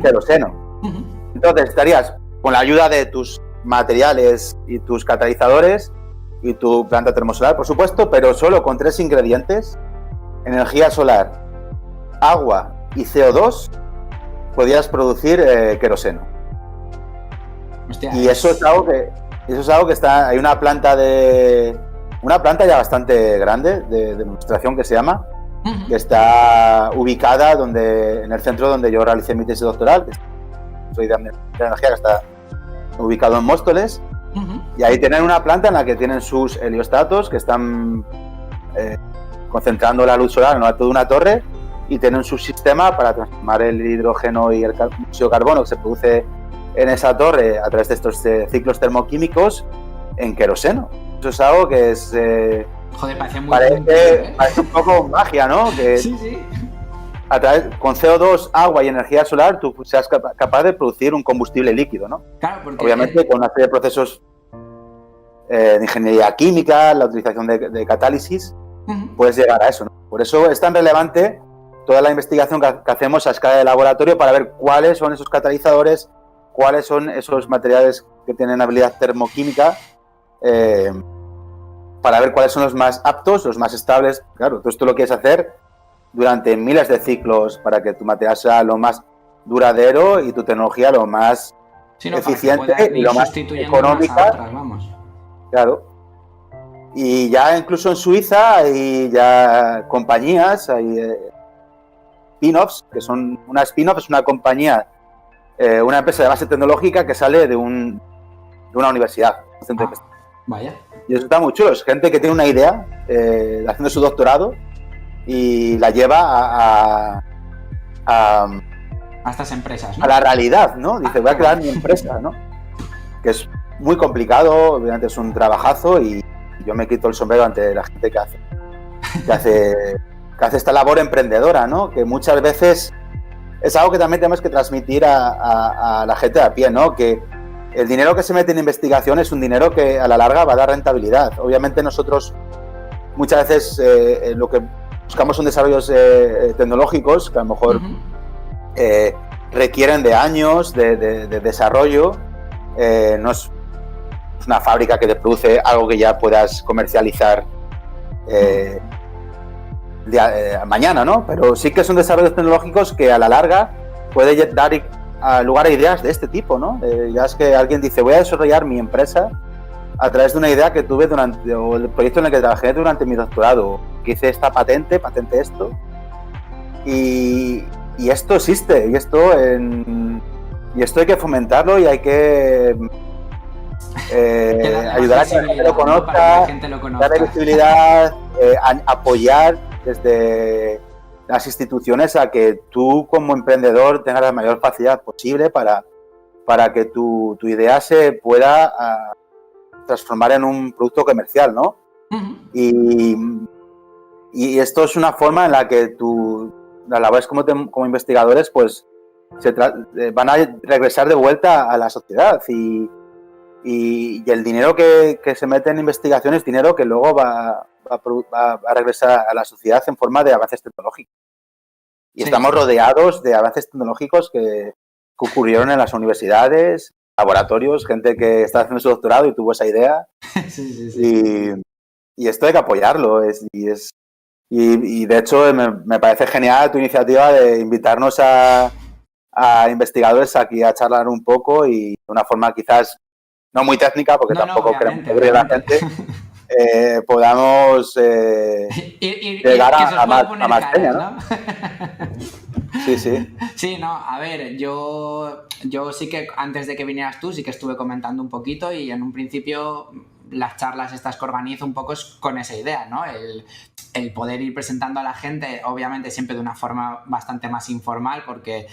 queroseno. Entonces, estarías con la ayuda de tus materiales y tus catalizadores y tu planta termosolar, por supuesto, pero solo con 3 ingredientes: energía solar, agua y CO2, podías producir queroseno. Hostia, y eso es algo que está. Hay una planta ya bastante grande de demostración que se llama, que está ubicada en el centro donde yo realicé mi tesis doctoral. Soy de energía, que está ubicado en Móstoles. Y ahí tienen una planta en la que tienen sus heliostatos que están concentrando la luz solar en lo alto de una torre, y tienen un subsistema para transformar el hidrógeno y el monóxido de carbono que se produce en esa torre a través de estos ciclos termoquímicos en queroseno. Eso es algo que es... Joder, parece un poco magia, ¿no? Que sí. Con CO2, agua y energía solar tú seas capaz de producir un combustible líquido, ¿no? Claro, porque... Obviamente con una serie de procesos de ingeniería química, la utilización de catálisis, puedes llegar a eso, ¿no? Por eso es tan relevante toda la investigación que hacemos a escala de laboratorio para ver cuáles son esos catalizadores, cuáles son esos materiales que tienen habilidad termoquímica, para ver cuáles son los más aptos, los más estables. Claro, tú esto lo quieres hacer durante miles de ciclos para que tu material sea lo más duradero y tu tecnología lo más eficiente y lo más económica. Otras, vamos. Claro. Y ya incluso en Suiza hay ya compañías, hay spin-offs, que son una spin-off, es una compañía, una empresa de base tecnológica que sale de una universidad. Vaya. Y eso está muy chulo, es gente que tiene una idea haciendo su doctorado y la lleva a estas empresas, ¿no? A la realidad, ¿no? Dice, voy a crear mi empresa, ¿no? Que es muy complicado, obviamente es un trabajazo y yo me quito el sombrero ante la gente que hace esta labor emprendedora, ¿no? Que muchas veces es algo que también tenemos que transmitir a la gente de a pie, ¿no? Que el dinero que se mete en investigación es un dinero que a la larga va a dar rentabilidad. Obviamente nosotros muchas veces lo que buscamos son desarrollos tecnológicos que a lo mejor requieren de años de desarrollo. No es una fábrica que te produce algo que ya puedas comercializar mañana, ¿no? Pero sí que son desarrollos tecnológicos que a la larga puede dar lugar a ideas de este tipo, ¿no? Ya es que alguien dice, voy a desarrollar mi empresa a través de una idea que tuve o el proyecto en el que trabajé durante mi doctorado, que hice esta patente esto, y esto existe, y esto hay que fomentarlo y hay que ayudar a que la gente lo conozca, darle visibilidad, apoyar desde las instituciones a que tú como emprendedor tengas la mayor facilidad posible para que tu idea se pueda transformar en un producto comercial, ¿no? Uh-huh. Y esto es una forma en la que las labores como investigadores pues van a regresar de vuelta a la sociedad y el dinero que se mete en investigación es dinero que luego va a regresar a la sociedad en forma de avances tecnológicos. Y sí, estamos rodeados de avances tecnológicos que ocurrieron en las universidades, laboratorios, gente que está haciendo su doctorado y tuvo esa idea. Sí. Y esto hay que apoyarlo. Y de hecho me parece genial tu iniciativa de invitarnos a investigadores aquí a charlar un poco y de una forma quizás no muy técnica, porque tampoco queremos aburrir a la gente, podamos llegar a más peña, ¿no? Sí. Sí, no, a ver, yo sí que antes de que vinieras tú sí que estuve comentando un poquito y en un principio las charlas estas que organizo un poco es con esa idea, ¿no? El poder ir presentando a la gente, obviamente siempre de una forma bastante más informal, porque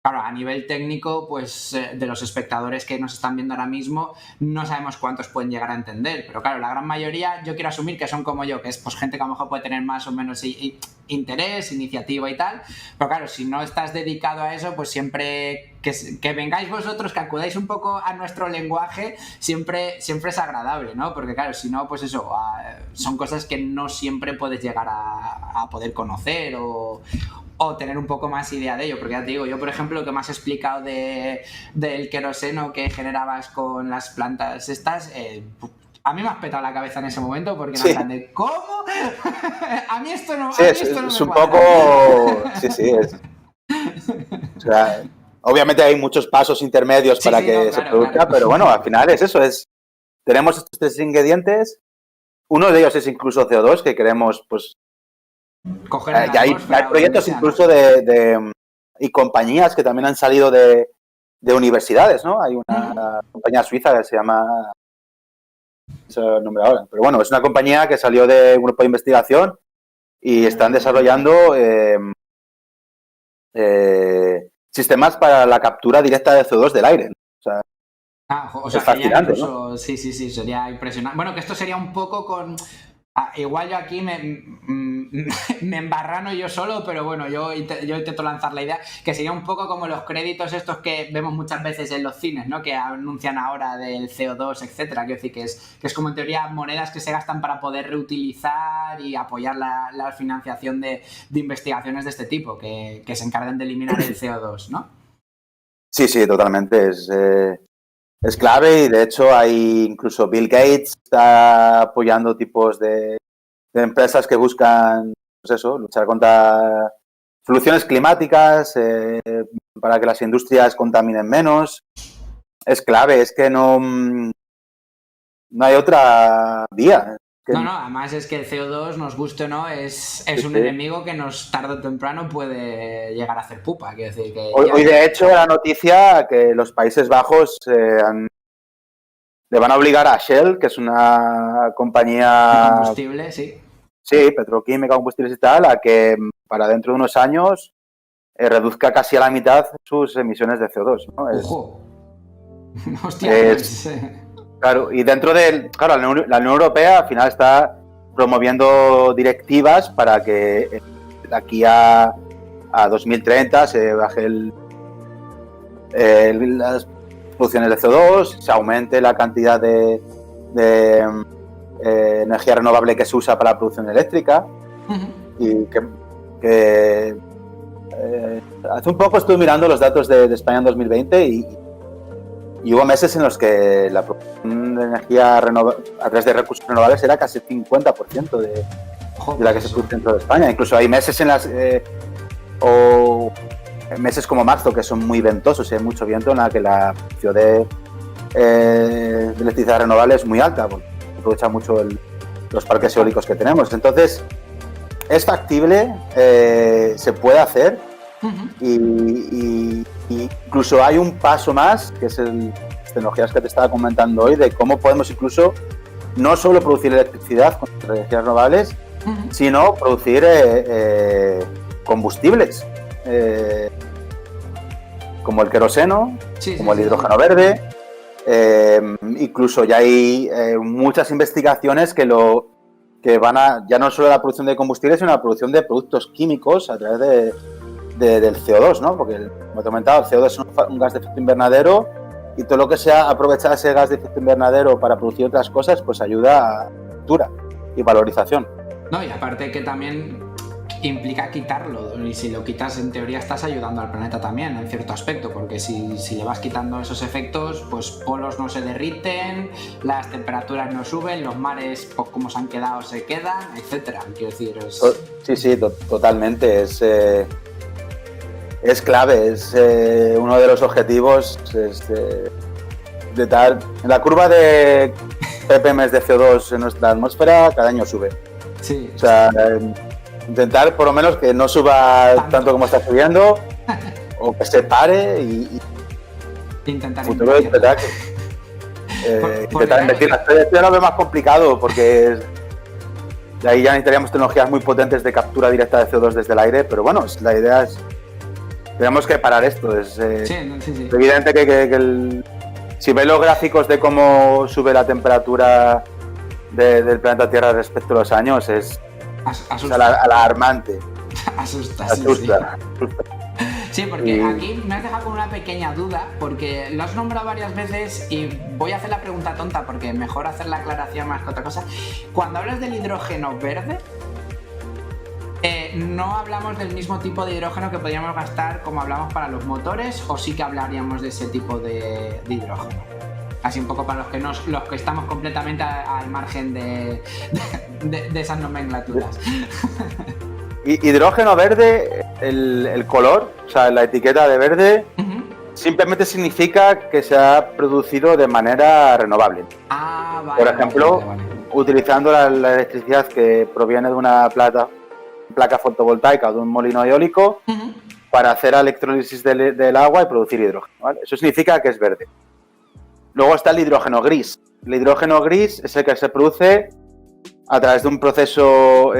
claro, a nivel técnico, pues de los espectadores que nos están viendo ahora mismo, no sabemos cuántos pueden llegar a entender, pero claro, la gran mayoría yo quiero asumir que son como yo, que es pues gente que a lo mejor puede tener más o menos interés, iniciativa y tal, pero claro, si no estás dedicado a eso, pues siempre que vengáis vosotros, que acudáis un poco a nuestro lenguaje, siempre es agradable, ¿no? Porque claro, si no, pues eso, son cosas que no siempre puedes llegar a poder conocer o tener un poco más idea de ello, porque ya te digo, yo por ejemplo lo que me has explicado del queroseno que generabas con las plantas estas, a mí me has petado la cabeza en ese momento porque sí. Me de ¿cómo? A mí esto no, sí, a mí esto no es me un cuadra. Poco sí o sea, obviamente hay muchos pasos intermedios para que se produzca, claro. Pero bueno, al final es eso, tenemos estos tres ingredientes, uno de ellos es incluso CO2 que queremos pues ya hay proyectos incluso y compañías que también han salido de universidades, ¿no? Hay una compañía suiza que se llama, no sé el nombre ahora, pero bueno, es una compañía que salió de un grupo de investigación y están desarrollando sistemas para la captura directa de CO2 del aire. O sea, es fascinante, incluso, ¿no? Sí, sería impresionante. Bueno, que esto sería un poco Igual yo aquí me embarrano yo solo, pero bueno, yo intento lanzar la idea, que sería un poco como los créditos estos que vemos muchas veces en los cines, ¿no? Que anuncian ahora del CO2, etcétera. Quiero decir que es como en teoría monedas que se gastan para poder reutilizar y apoyar la financiación de investigaciones de este tipo, que se encargan de eliminar el CO2, ¿no? Sí, totalmente. Es clave y de hecho hay incluso Bill Gates está apoyando tipos de empresas que buscan, pues eso, luchar contra soluciones climáticas para que las industrias contaminen menos. Es clave, es que no hay otra vía. No, además es que el CO2, nos guste o no, es un enemigo que nos tarde o temprano puede llegar a hacer pupa. Quiero decir que hoy de hecho, la noticia que los Países Bajos le van a obligar a Shell, que es una compañía... combustible, sí. Sí, petroquímica, combustibles y tal, a que para dentro de unos años reduzca casi a la mitad sus emisiones de CO2, ¿no? ¡Ojo! Hostia, claro, y dentro de... Claro, la Unión Europea al final está promoviendo directivas para que de aquí a 2030 se baje las producciones de CO2, se aumente la cantidad de energía renovable que se usa para la producción eléctrica. Y que hace un poco estuve mirando los datos de España en 2020 y hubo meses en los que la producción de energía a través de recursos renovables era casi el 50% de la que se produce dentro de España. Incluso hay meses en las o meses como marzo que son muy ventosos y hay mucho viento, en la que la producción de electricidad renovable es muy alta porque aprovecha mucho los parques eólicos que tenemos. Entonces es factible, se puede hacer. Y incluso hay un paso más, que es las tecnologías que te estaba comentando hoy, de cómo podemos incluso no solo producir electricidad con energías renovables, sino producir combustibles, como el queroseno, como el hidrógeno verde. Incluso ya hay muchas investigaciones que van a, ya no solo la producción de combustibles, sino la producción de productos químicos a través del CO2, ¿no? Porque, como te he comentado, el CO2 es un gas de efecto invernadero y todo lo que sea aprovechar ese gas de efecto invernadero para producir otras cosas, pues ayuda a captura y valorización. No, y aparte que también implica quitarlo, y si lo quitas, en teoría estás ayudando al planeta también, en cierto aspecto, porque si le vas quitando esos efectos, pues polos no se derriten, las temperaturas no suben, los mares, pues como se han quedado, se quedan, etcétera. Quiero decir, Sí, totalmente. Es clave, es uno de los objetivos de dar. La curva de ppm de CO2 en nuestra atmósfera cada año sube. Sí. O sea, intentar por lo menos que no suba tanto como está subiendo, o que se pare y intentar futuro intentar invertir. Esto ya lo veo más complicado porque de ahí ya necesitaríamos tecnologías muy potentes de captura directa de CO2 desde el aire, pero bueno, la idea es tenemos que parar esto. Es evidente que si ves los gráficos de cómo sube la temperatura del planeta Tierra respecto a los años, es alarmante. Asusta. Sí, porque y aquí me has dejado con una pequeña duda, porque lo has nombrado varias veces y voy a hacer la pregunta tonta porque mejor hacer la aclaración más que otra cosa. Cuando hablas del hidrógeno verde, no hablamos del mismo tipo de hidrógeno que podríamos gastar como hablamos para los motores, o sí que hablaríamos de ese tipo de hidrógeno. Así un poco para los que estamos completamente al margen de esas nomenclaturas. Hidrógeno verde, el color, o sea, la etiqueta de verde, simplemente significa que se ha producido de manera renovable. Vale. Por ejemplo, utilizando la electricidad que proviene de una placa fotovoltaica o de un molino eólico para hacer electrólisis del agua y producir hidrógeno, ¿vale? Eso significa que es verde. Luego está el hidrógeno gris. El hidrógeno gris es el que se produce a través de un proceso,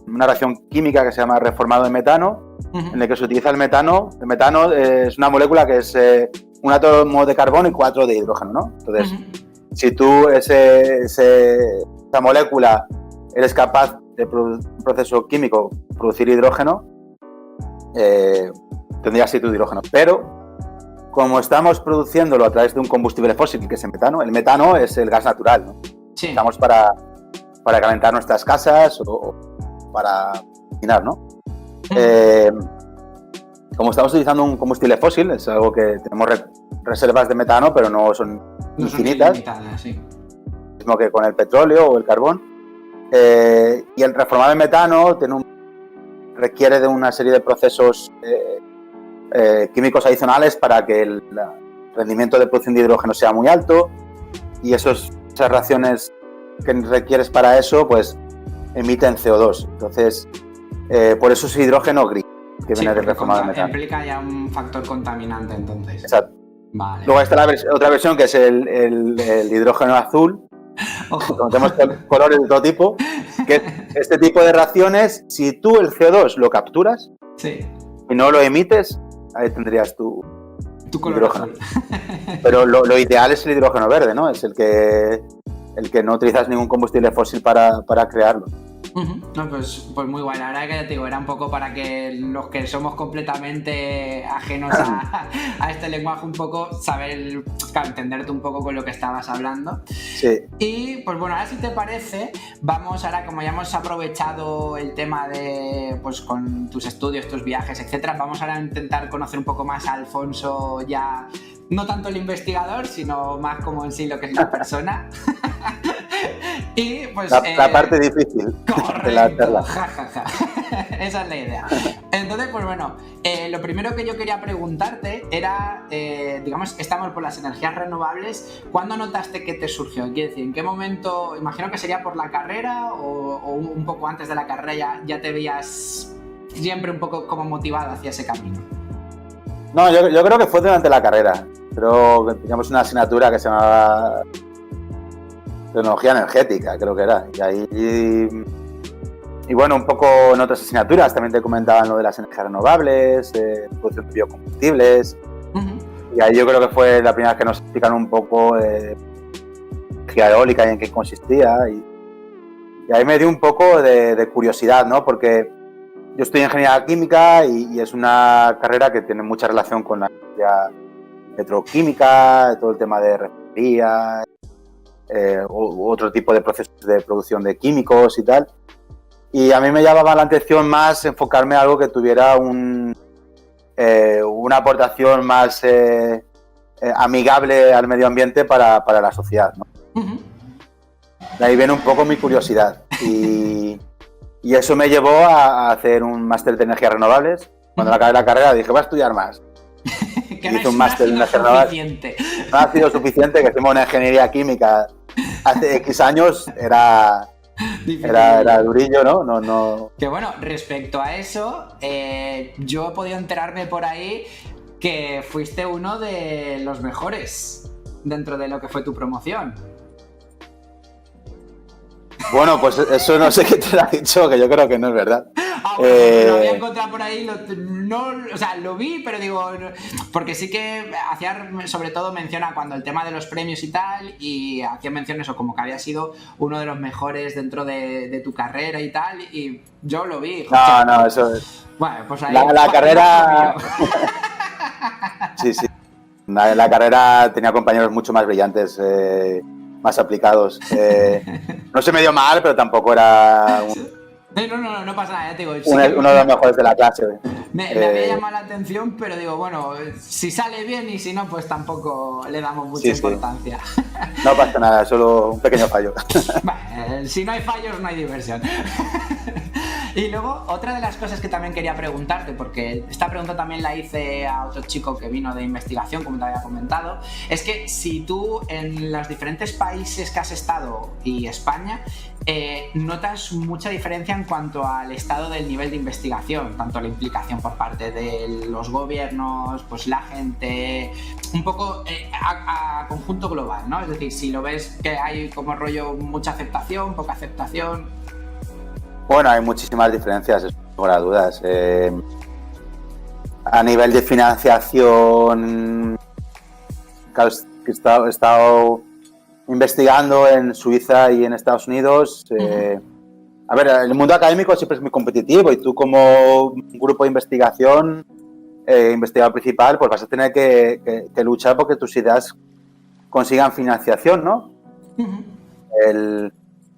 una reacción química que se llama reformado de metano, en el que se utiliza el metano. El metano es una molécula que es un átomo de carbono y 4 de hidrógeno, ¿no? Entonces, si tú esa molécula eres capaz de un proceso químico, producir hidrógeno, tendría que ser tu hidrógeno. Pero como estamos produciéndolo a través de un combustible fósil, que es el metano es el gas natural, ¿no? Sí. Estamos para calentar nuestras casas o para cocinar, ¿no? Como estamos utilizando un combustible fósil, es algo que tenemos reservas de metano, pero no son infinitas. Sí. Mismo que con el petróleo o el carbón. Y el reformar el metano requiere de una serie de procesos químicos adicionales para que el rendimiento de producción de hidrógeno sea muy alto, y esas reacciones que requieres para eso pues emiten CO2. Entonces, por eso es hidrógeno gris, que viene de reformado metano. Implica ya un factor contaminante, entonces. Exacto. Vale. Luego está otra versión, que es el hidrógeno azul. Tenemos colores de todo tipo, que este tipo de reacciones, si tú el CO2 lo capturas y no lo emites, ahí tendrías tu color hidrógeno. azul. Pero lo ideal es el hidrógeno verde, ¿no? Es el que no utilizas ningún combustible fósil para crearlo. No, pues muy guay. La verdad que ya te digo, era un poco para que los que somos completamente ajenos a este lenguaje, un poco saber, claro, entenderte un poco con lo que estabas hablando. Sí. Y pues bueno, ahora si te parece, vamos ahora, como ya hemos aprovechado el tema de, pues con tus estudios, tus viajes, etcétera, vamos ahora a intentar conocer un poco más a Alfonso, ya no tanto el investigador, sino más como en sí lo que es la persona. Y pues la parte difícil. Correcto, de la charla. Esa es la idea. Entonces, pues bueno, lo primero que yo quería preguntarte era, digamos, estamos por las energías renovables. ¿Cuándo notaste que te surgió? Quiero decir, ¿en qué momento? Imagino que sería por la carrera o un poco antes de la carrera ya te veías siempre un poco como motivado hacia ese camino. No, yo creo que fue durante la carrera. Creo que teníamos una asignatura que se llamaba tecnología energética, creo que era. Y bueno, un poco en otras asignaturas también te comentaban lo de las energías renovables, producción de biocombustibles. Y ahí yo creo que fue la primera vez que nos explicaron un poco energía eólica y en qué consistía. Y ahí me dio un poco de curiosidad, ¿no? Porque yo estudié ingeniería química y es una carrera que tiene mucha relación con la industria petroquímica, todo el tema de refinería, u otro tipo de procesos de producción de químicos y tal. Y a mí me llamaba la atención más enfocarme a algo que tuviera una aportación más amigable al medio ambiente para la sociedad, ¿no? De ahí viene un poco mi curiosidad. Y eso me llevó a hacer un máster de energías renovables. Cuando acabé la carrera dije, voy a estudiar más. Hice un máster de energías renovables. No ha sido suficiente, que hicimos una ingeniería química hace X años, era durillo, ¿no? No. Que bueno, respecto a eso, yo he podido enterarme por ahí que fuiste uno de los mejores dentro de lo que fue tu promoción. Bueno, pues eso no sé qué te lo ha dicho, que yo creo que no es verdad. Bueno, lo había encontrado por ahí, lo vi, pero digo, porque sí que hacía sobre todo mención a cuando el tema de los premios y tal, y hacía mención eso, como que había sido uno de los mejores dentro de tu carrera y tal, y yo lo vi. No, eso es. Bueno, pues ahí la carrera. Sí. La carrera tenía compañeros mucho más brillantes, más aplicados. No se me dio mal, pero tampoco era no pasa nada, te digo. Uno de los mejores de la clase. Me había llamado la atención, pero digo, bueno, si sale bien y si no, pues tampoco le damos mucha importancia. Sí. No pasa nada, solo un pequeño fallo. Vale, si no hay fallos, no hay diversión. Y luego, otra de las cosas que también quería preguntarte, porque esta pregunta también la hice a otro chico que vino de investigación, como te había comentado, es que si tú en los diferentes países que has estado y España, notas mucha diferencia en cuanto al estado del nivel de investigación, tanto la implicación por parte de los gobiernos, pues la gente, un poco a conjunto global, ¿no? Es decir, si lo ves que hay como rollo mucha aceptación, poca aceptación. Bueno, hay muchísimas diferencias, sin lugar a dudas. A nivel de financiación, he estado investigando en Suiza y en Estados Unidos. A ver, el mundo académico siempre es muy competitivo y tú como un grupo de investigación, investigador principal, pues vas a tener que luchar porque tus ideas consigan financiación, ¿no?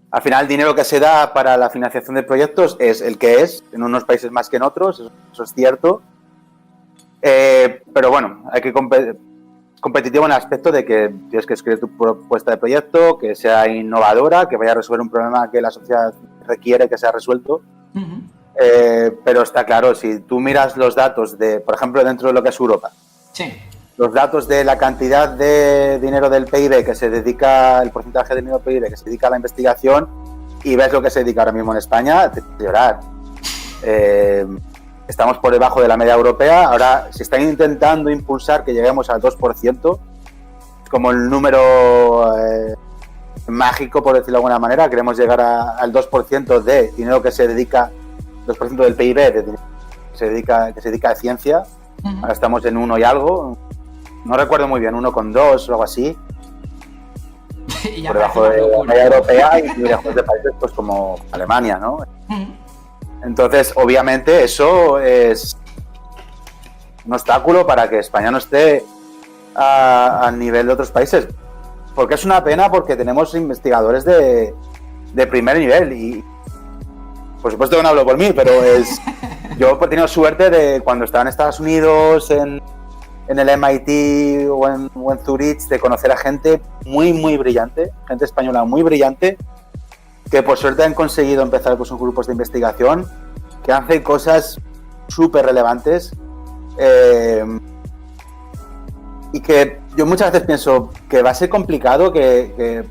Al final el dinero que se da para la financiación de proyectos es el que es, en unos países más que en otros, eso es cierto. Pero bueno, hay que competitivo en el aspecto de que tienes que escribir tu propuesta de proyecto, que sea innovadora, que vaya a resolver un problema que la sociedad requiere que sea resuelto. Pero está claro, si tú miras los datos de, por ejemplo, dentro de lo que es Europa, sí, los datos de la cantidad de dinero del PIB que se dedica, el porcentaje de dinero del PIB que se dedica a la investigación, y ves lo que se dedica ahora mismo en España, te puedes llorar. Estamos por debajo de la media europea. Ahora se está intentando impulsar que lleguemos al 2%, como el número mágico, por decirlo de alguna manera. Queremos llegar al 2% de dinero que se dedica, 2% del PIB de dinero que se dedica a ciencia. Ahora estamos en 1 y algo, no recuerdo muy bien, 1,2 o algo así. Y por debajo de la media europea y lejos de países pues como Alemania, ¿no? Entonces, obviamente, eso es un obstáculo para que España no esté al nivel de otros países. Porque es una pena, porque tenemos investigadores de primer nivel y, por supuesto, que no hablo por mí, pero yo he tenido suerte de cuando estaba en Estados Unidos, en el MIT o en Zurich, de conocer a gente muy, muy brillante, gente española muy brillante, que por suerte han conseguido empezar con sus grupos de investigación, que hacen cosas súper relevantes, y que yo muchas veces pienso que va a ser complicado, que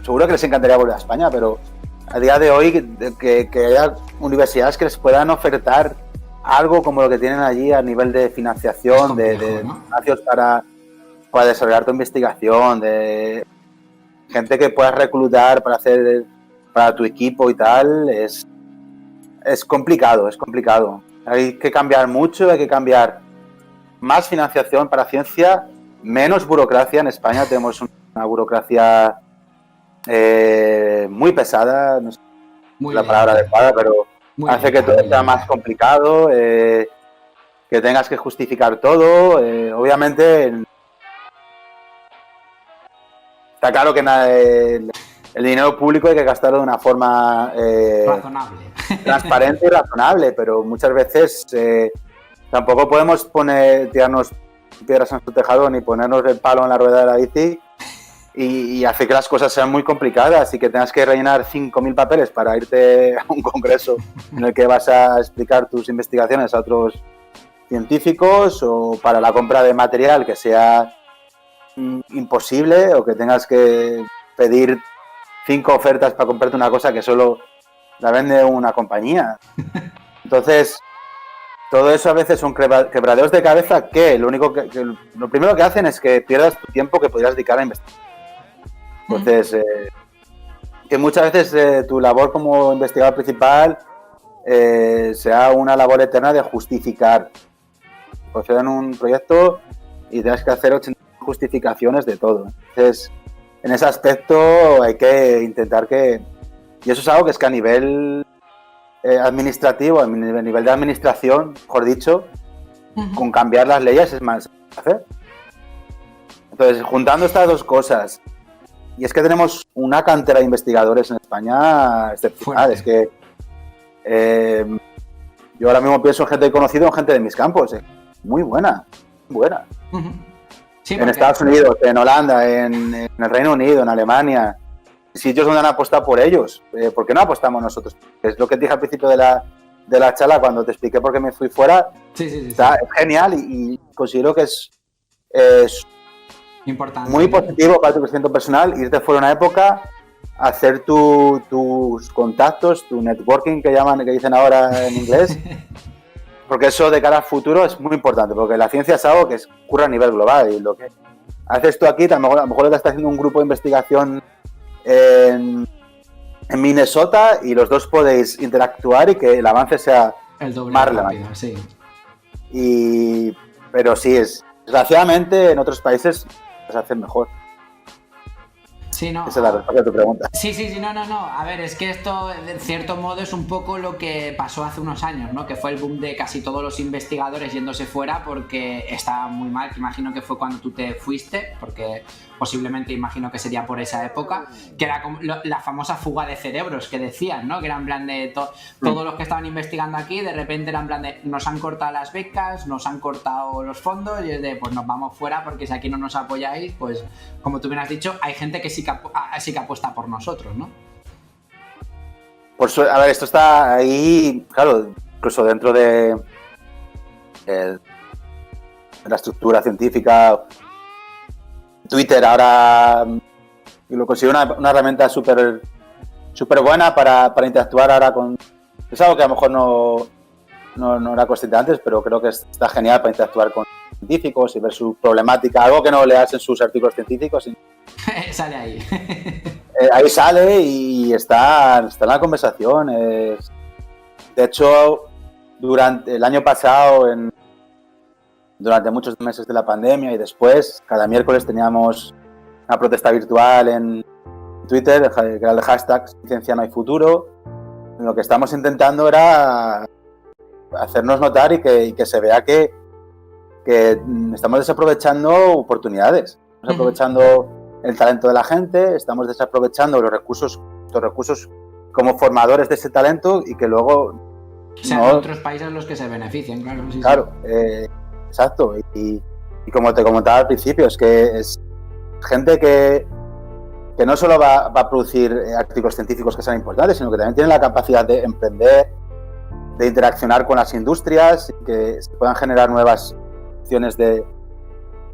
seguro que les encantaría volver a España, pero a día de hoy que haya universidades que les puedan ofertar algo como lo que tienen allí a nivel de financiación, de espacios para desarrollar tu investigación, de gente que puedas reclutar para tu equipo y tal, es complicado, es complicado. Hay que cambiar mucho, hay que cambiar más financiación para ciencia, menos burocracia. En España tenemos una burocracia muy pesada, no sé si es la palabra adecuada, pero hace que todo sea más complicado, que tengas que justificar todo. Obviamente, está claro que el dinero público hay que gastarlo de una forma razonable, transparente y razonable, pero muchas veces tampoco podemos tirarnos piedras en su tejado ni ponernos el palo en la rueda de la bici y hacer que las cosas sean muy complicadas y que tengas que rellenar 5.000 papeles para irte a un congreso en el que vas a explicar tus investigaciones a otros científicos, o para la compra de material que sea imposible, o que tengas que pedir 5 ofertas para comprarte una cosa que solo la vende una compañía. Entonces, todo eso a veces son quebraderos de cabeza que lo primero que hacen es que pierdas tu tiempo que podrías dedicar a investigar. Entonces, que muchas veces tu labor como investigador principal sea una labor eterna de justificar. Concedan un proyecto y tienes que hacer 80 justificaciones de todo. Entonces, en ese aspecto hay que intentar y eso es algo que es que a nivel administrativo, a nivel de administración, mejor dicho, con cambiar las leyes es más hacer. Entonces, juntando estas dos cosas, y es que tenemos una cantera de investigadores en España excepcional. Es que yo ahora mismo pienso en gente conocida, en gente de mis campos, muy buena, muy buena. Sí, en Estados Unidos, en Holanda, en el Reino Unido, en Alemania, sitios donde han apostado por ellos. ¿Por qué no apostamos nosotros? Es lo que te dije al principio de la charla cuando te expliqué por qué me fui fuera. Sí. Es genial y considero que es importante, muy positivo para tu crecimiento personal irte fuera una época, hacer tus contactos, tu networking que dicen ahora en inglés, porque eso de cara al futuro es muy importante, porque la ciencia es algo que ocurre a nivel global y lo que haces tú aquí, a lo mejor lo que está haciendo un grupo de investigación en Minnesota y los dos podéis interactuar y que el avance sea el doble más relevante. Sí. Pero sí, desgraciadamente en otros países se hace mejor. Sí, no. Esa es la respuesta a tu pregunta. Sí, no. A ver, es que esto, en cierto modo, es un poco lo que pasó hace unos años, ¿no? Que fue el boom de casi todos los investigadores yéndose fuera porque estaba muy mal, que imagino que fue cuando tú te fuiste, porque posiblemente imagino que sería por esa época, que era como la famosa fuga de cerebros que decían, ¿no? Que era en plan de todos los que estaban investigando aquí, de repente era en plan de nos han cortado las becas, nos han cortado los fondos y es de pues nos vamos fuera porque si aquí no nos apoyáis, pues como tú bien has dicho, hay gente que sí que apuesta por nosotros, ¿no? A ver, esto está ahí, claro, incluso dentro de la estructura científica. Twitter ahora lo considero una herramienta súper buena para interactuar ahora con... Es algo que a lo mejor no era consciente antes, pero creo que está genial para interactuar con científicos y ver su problemática, algo que no leas en sus artículos científicos. Sale ahí. Ahí sale y está en la conversación. De hecho, durante el año pasado, durante muchos meses de la pandemia y después, cada miércoles teníamos una protesta virtual en Twitter, que era el hashtag Ciencia no hay futuro. Lo que estamos intentando era hacernos notar y que se vea que estamos desaprovechando oportunidades, estamos aprovechando el talento de la gente, estamos desaprovechando los recursos como formadores de ese talento y que luego... Sean otros países los que se beneficien, claro. Sí, claro, sí. Exacto. Y como te comentaba al principio, es que es gente que no solo va a producir artículos científicos que sean importantes, sino que también tiene la capacidad de emprender, de interaccionar con las industrias, que se puedan generar nuevas opciones de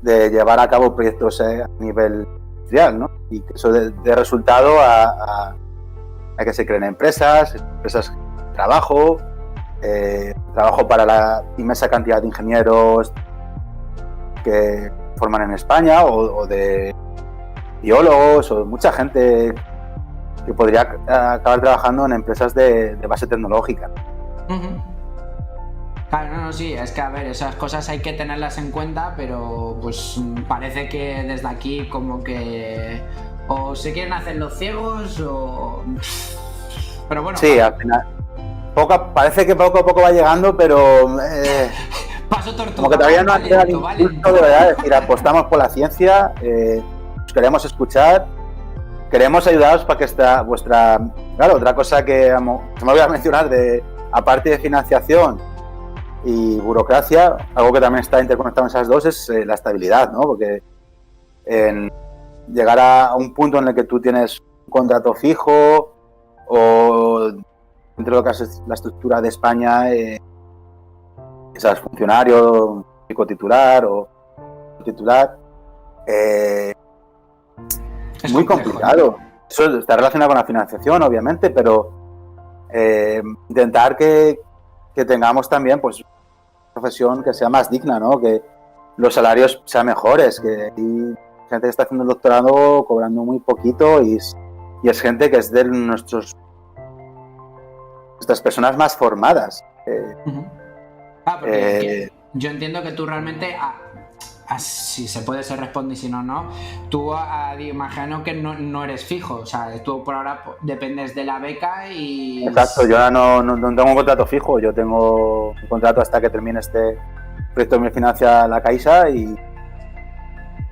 llevar a cabo proyectos a nivel industrial, ¿no? Y que eso dé resultado a que se creen empresas de trabajo, trabajo para la inmensa cantidad de ingenieros que forman en España o de biólogos o mucha gente que podría acabar trabajando en empresas de base tecnológica. Claro, no, sí, es que a ver, esas cosas hay que tenerlas en cuenta, pero pues parece que desde aquí como que o se quieren hacer los ciegos o... Pero bueno... Sí, al final... parece que poco a poco va llegando, pero... Paso tortuga. Como que todavía no ha quedado el impulso de verdad, es decir, apostamos por la ciencia, os queremos escuchar, queremos ayudaros para que vuestra... Claro, otra cosa que se me voy a mencionar, aparte de financiación y burocracia, algo que también está interconectado en esas dos es la estabilidad, ¿no? Porque llegar a un punto en el que tú tienes un contrato fijo o dentro de lo que es la estructura de España, seas funcionario, titular o titular, es muy complicado. Eso está relacionado con la financiación, obviamente, pero intentar que tengamos también pues una profesión que sea más digna, ¿no? Que los salarios sean mejores, que hay gente que está haciendo el doctorado cobrando muy poquito y es gente que es de nuestras personas más formadas. Porque yo entiendo que tú realmente, si se puede se responde y si no, no. Tú imagino que no eres fijo, o sea, tú por ahora dependes de la beca y... Exacto, yo ahora no tengo un contrato fijo, yo tengo un contrato hasta que termine este proyecto que me financia la Caixa y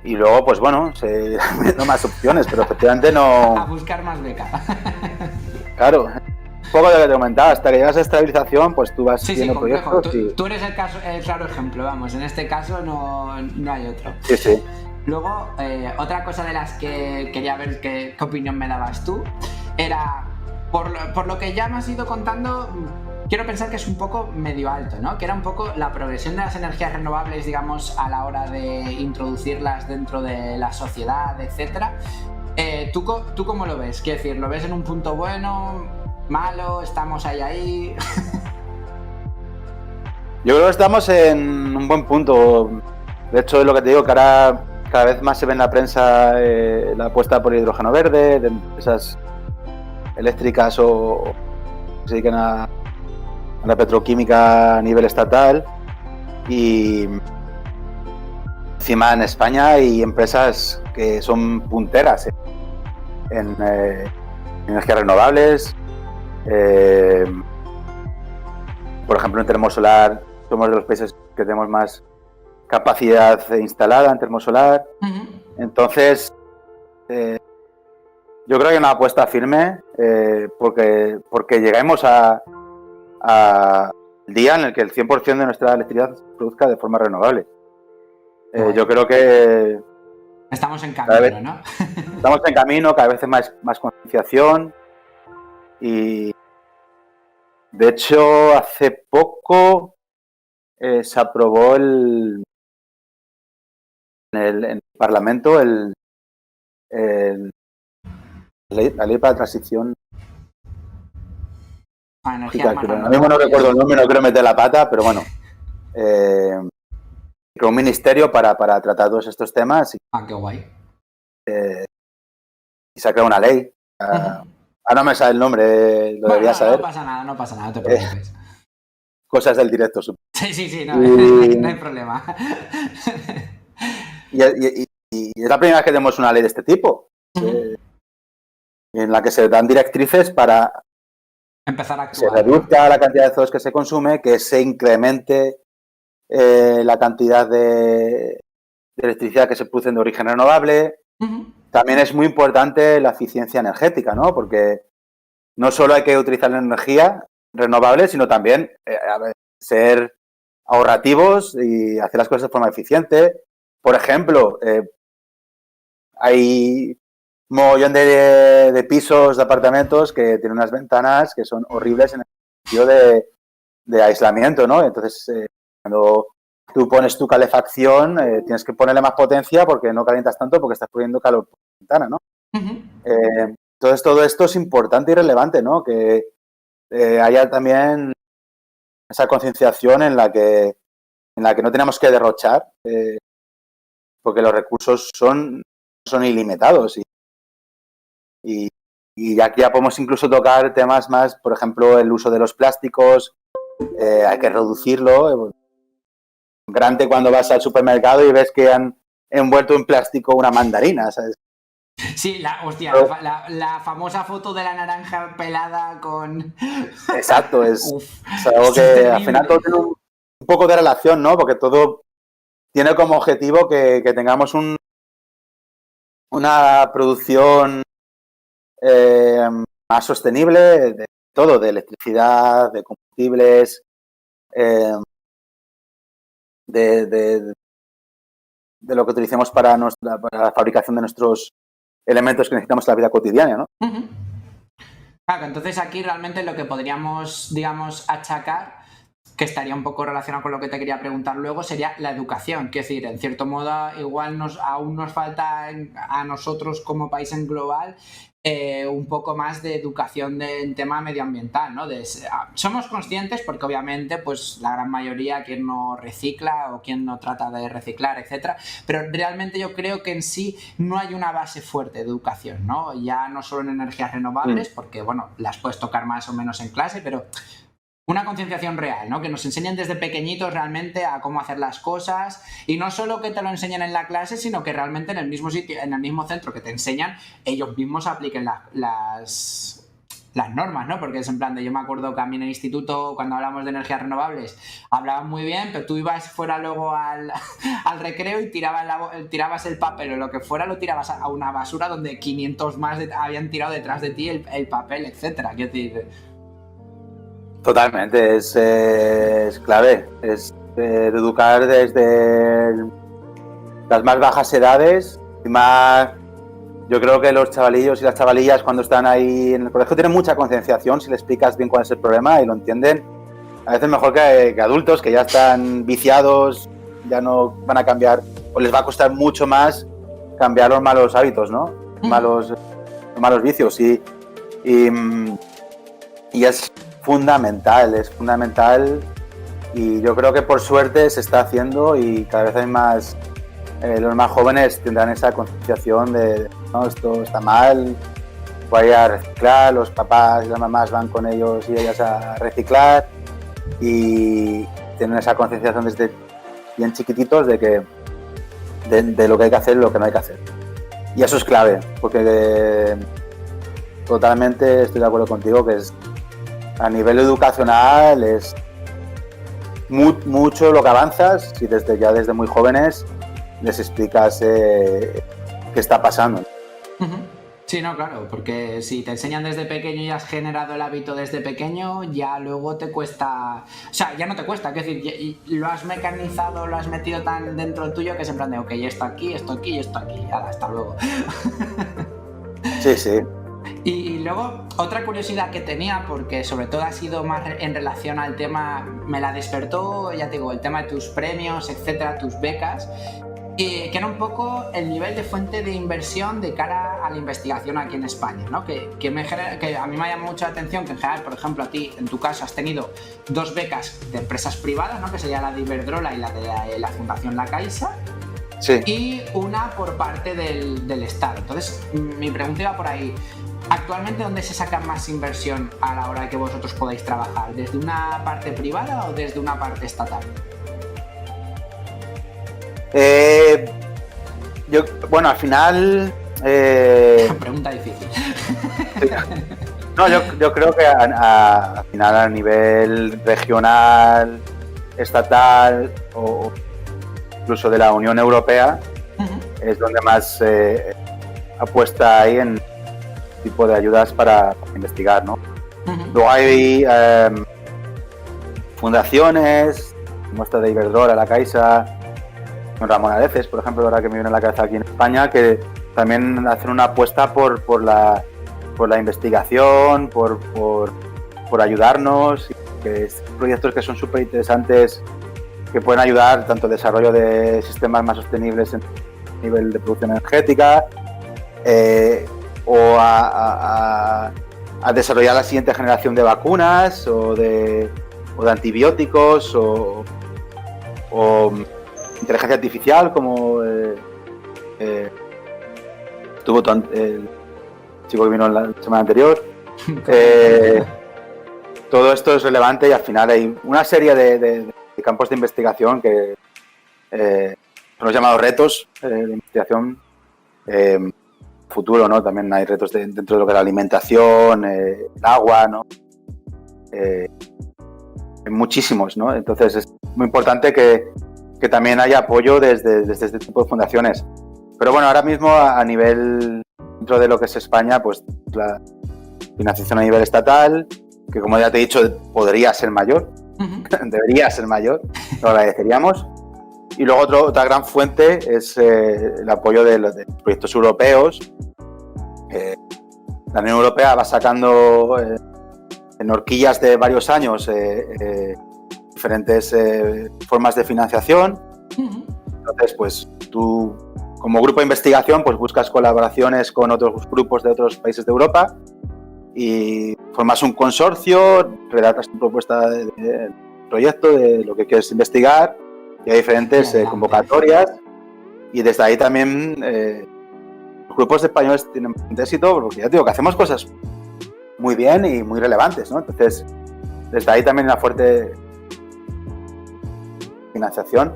luego, pues bueno, se viendo más opciones, pero efectivamente no... A buscar más beca. Claro. Un poco de lo que te comentaba, hasta que llegas a estabilización, pues tú vas viendo proyectos. Tú eres el claro ejemplo, vamos, en este caso no hay otro. Sí. Luego, otra cosa de las que quería ver qué opinión me dabas tú, era, por lo que ya me has ido contando, quiero pensar que es un poco medio alto, ¿no? Que era un poco la progresión de las energías renovables, digamos, a la hora de introducirlas dentro de la sociedad, etcétera. ¿Tú cómo lo ves? Quiero decir, ¿lo ves en un punto bueno, malo, estamos ahí? Yo creo que estamos en un buen punto. De hecho, es lo que te digo, que ahora cada vez más se ve en la prensa la apuesta por hidrógeno verde, de empresas eléctricas o que se dedican a la petroquímica a nivel estatal. Y encima en España hay empresas que son punteras en energías renovables. Por ejemplo, en termosolar somos de los países que tenemos más capacidad instalada en termosolar. Entonces, yo creo que una apuesta firme, porque lleguemos al día en el que el 100% de nuestra electricidad se produzca de forma renovable. Yo creo que estamos en camino, ¿no? Estamos en camino, cada vez hay más concienciación, y de hecho hace poco se aprobó en el Parlamento la ley para la transición. Ahora mismo no recuerdo el nombre, no quiero meter la pata, pero bueno, con un ministerio para tratar todos estos temas. Qué guay. Y se ha creado una ley. Ahora no me sale el nombre, lo debería saber. No pasa nada, no te preocupes. Cosas del directo, supongo. Sí, no hay problema. Y es la primera vez que tenemos una ley de este tipo, en la que se dan directrices para empezar a actuar. Se reduzca la cantidad de CO2 que se consume, que se incremente la cantidad de electricidad que se produce de origen renovable. También es muy importante la eficiencia energética, ¿no? Porque no solo hay que utilizar la energía renovable, sino también ser ahorrativos y hacer las cosas de forma eficiente. Por ejemplo, hay un mogollón de pisos, de apartamentos que tienen unas ventanas que son horribles en el sentido de aislamiento, ¿no? Entonces, cuando tú pones tu calefacción, tienes que ponerle más potencia porque no calientas tanto porque estás poniendo calor por la ventana, ¿no? Entonces, todo esto es importante y relevante, ¿no? Que haya también esa concienciación en la que no tenemos que derrochar, porque los recursos son ilimitados y aquí ya podemos incluso tocar temas más, por ejemplo, el uso de los plásticos, hay que reducirlo. Grande cuando vas al supermercado y ves que han envuelto en plástico una mandarina, ¿sabes? Sí, la famosa foto de la naranja pelada con... Exacto, es algo que al final todo tiene un poco de relación, ¿no? Porque todo tiene como objetivo que tengamos una producción más sostenible de todo, de electricidad, de combustibles, de lo que utilicemos para la fabricación de nuestros elementos que necesitamos en la vida cotidiana, ¿no? Claro, entonces aquí realmente lo que podríamos, digamos, achacar, que estaría un poco relacionado con lo que te quería preguntar luego, sería la educación. Quiero decir, en cierto modo, igual aún nos falta a nosotros como país en global un poco más de educación en tema medioambiental, ¿no? Somos conscientes porque obviamente pues la gran mayoría, quien no recicla o quien no trata de reciclar, etcétera, pero realmente yo creo que en sí no hay una base fuerte de educación, ¿no? Ya no solo en energías renovables, porque bueno, las puedes tocar más o menos en clase, pero una concienciación real, ¿no? Que nos enseñen desde pequeñitos realmente a cómo hacer las cosas, y no solo que te lo enseñen en la clase, sino que realmente en el mismo sitio, en el mismo centro que te enseñan, ellos mismos apliquen las normas, ¿no? Porque es en plan de, yo me acuerdo que a mí en el instituto, cuando hablamos de energías renovables, hablaban muy bien, pero tú ibas fuera luego al recreo y tirabas el papel o lo que fuera, lo tirabas a una basura donde 500 más habían tirado detrás de ti el papel, etcétera. Quiero decir... Totalmente, es clave, es de educar desde las más bajas edades. Y más, yo creo que los chavalillos y las chavalillas cuando están ahí en el colegio tienen mucha concienciación si le explicas bien cuál es el problema y lo entienden. A veces mejor que adultos que ya están viciados, ya no van a cambiar, o les va a costar mucho más cambiar los malos hábitos, ¿no? Los malos vicios y es fundamental y yo creo que por suerte se está haciendo y cada vez hay más, los más jóvenes tendrán esa concienciación de no, esto está mal, voy a reciclar, los papás y las mamás van con ellos y ellas a reciclar y tienen esa concienciación desde bien chiquititos de lo que hay que hacer y lo que no hay que hacer. Y eso es clave, porque totalmente estoy de acuerdo contigo que es a nivel educacional es mucho lo que avanzas y desde muy jóvenes les explicas qué está pasando. Sí, no, claro, porque si te enseñan desde pequeño y has generado el hábito desde pequeño, ya luego te cuesta... O sea, ya no te cuesta, es decir, lo has mecanizado, lo has metido tan dentro tuyo que es en plan de, ok, esto aquí, esto aquí, esto aquí, hasta luego. Sí, sí. Y luego, otra curiosidad que tenía, porque sobre todo ha sido más en relación al tema, me la despertó, ya te digo, el tema de tus premios, etcétera, tus becas, que era un poco el nivel de fuente de inversión de cara a la investigación aquí en España, ¿no? Que a mí me ha llamado mucho la atención que en general, por ejemplo, a ti, en tu caso, has tenido 2 becas de empresas privadas, ¿no? Que sería la de Iberdrola y la de la Fundación La Caixa. Sí. Y una por parte del Estado. Entonces, mi pregunta iba por ahí. ¿Actualmente dónde se saca más inversión a la hora de que vosotros podáis trabajar? ¿Desde una parte privada o desde una parte estatal? Bueno, al final... Pregunta difícil. No, yo creo que al final a nivel regional, estatal o incluso de la Unión Europea es donde más apuesta ahí en tipo de ayudas para investigar, ¿no? Luego hay fundaciones, como esta de Iberdrola, La Caixa, Ramón Areces, por ejemplo, ahora que me viene a la cabeza aquí en España, que también hacen una apuesta por la investigación, por ayudarnos, que es proyectos que son súper interesantes, que pueden ayudar tanto al desarrollo de sistemas más sostenibles en nivel de producción energética, o a desarrollar la siguiente generación de vacunas o de antibióticos o inteligencia artificial, como tuvo el chico que vino la semana anterior. Todo esto es relevante y al final hay una serie de campos de investigación que son los llamados retos de investigación futuro, ¿no? También hay retos dentro de lo que es la alimentación, el agua, ¿no? Muchísimos, ¿no? Entonces es muy importante que también haya apoyo desde este tipo de fundaciones. Pero bueno, ahora mismo a nivel, dentro de lo que es España, pues la financiación a nivel estatal, que como ya te he dicho, podría ser mayor, debería ser mayor, lo agradeceríamos. Y luego otra gran fuente es el apoyo de los proyectos europeos. La Unión Europea va sacando en horquillas de varios años diferentes formas de financiación. Entonces, pues tú, como grupo de investigación, pues buscas colaboraciones con otros grupos de otros países de Europa y formas un consorcio, redactas tu propuesta de proyecto, de lo que quieres investigar, y hay diferentes convocatorias, y desde ahí también los grupos de españoles tienen bastante éxito, porque ya te digo que hacemos cosas muy bien y muy relevantes, ¿no? Entonces, desde ahí también una fuerte financiación.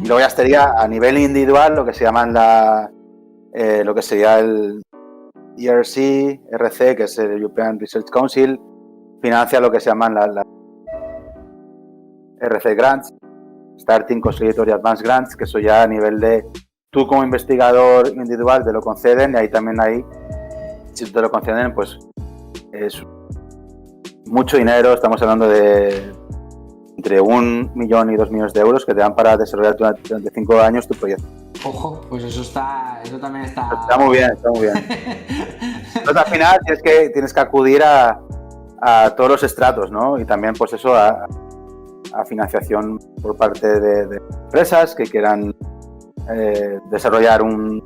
Y luego ya estaría a nivel individual lo que se llaman lo que sería el ERC, que es el European Research Council, financia lo que se llaman las RC Grants, Starting, Consolidated y Advanced Grants, que eso ya a nivel de tú como investigador individual te lo conceden, y ahí también si te lo conceden, pues es mucho dinero, estamos hablando de entre 1 millón y 2 millones de euros que te dan para desarrollar durante 5 años tu proyecto. Ojo, pues eso también está... Está muy bien, está muy bien. Entonces al final tienes que acudir a todos los estratos, ¿no? Y también pues eso a financiación por parte de empresas que quieran desarrollar un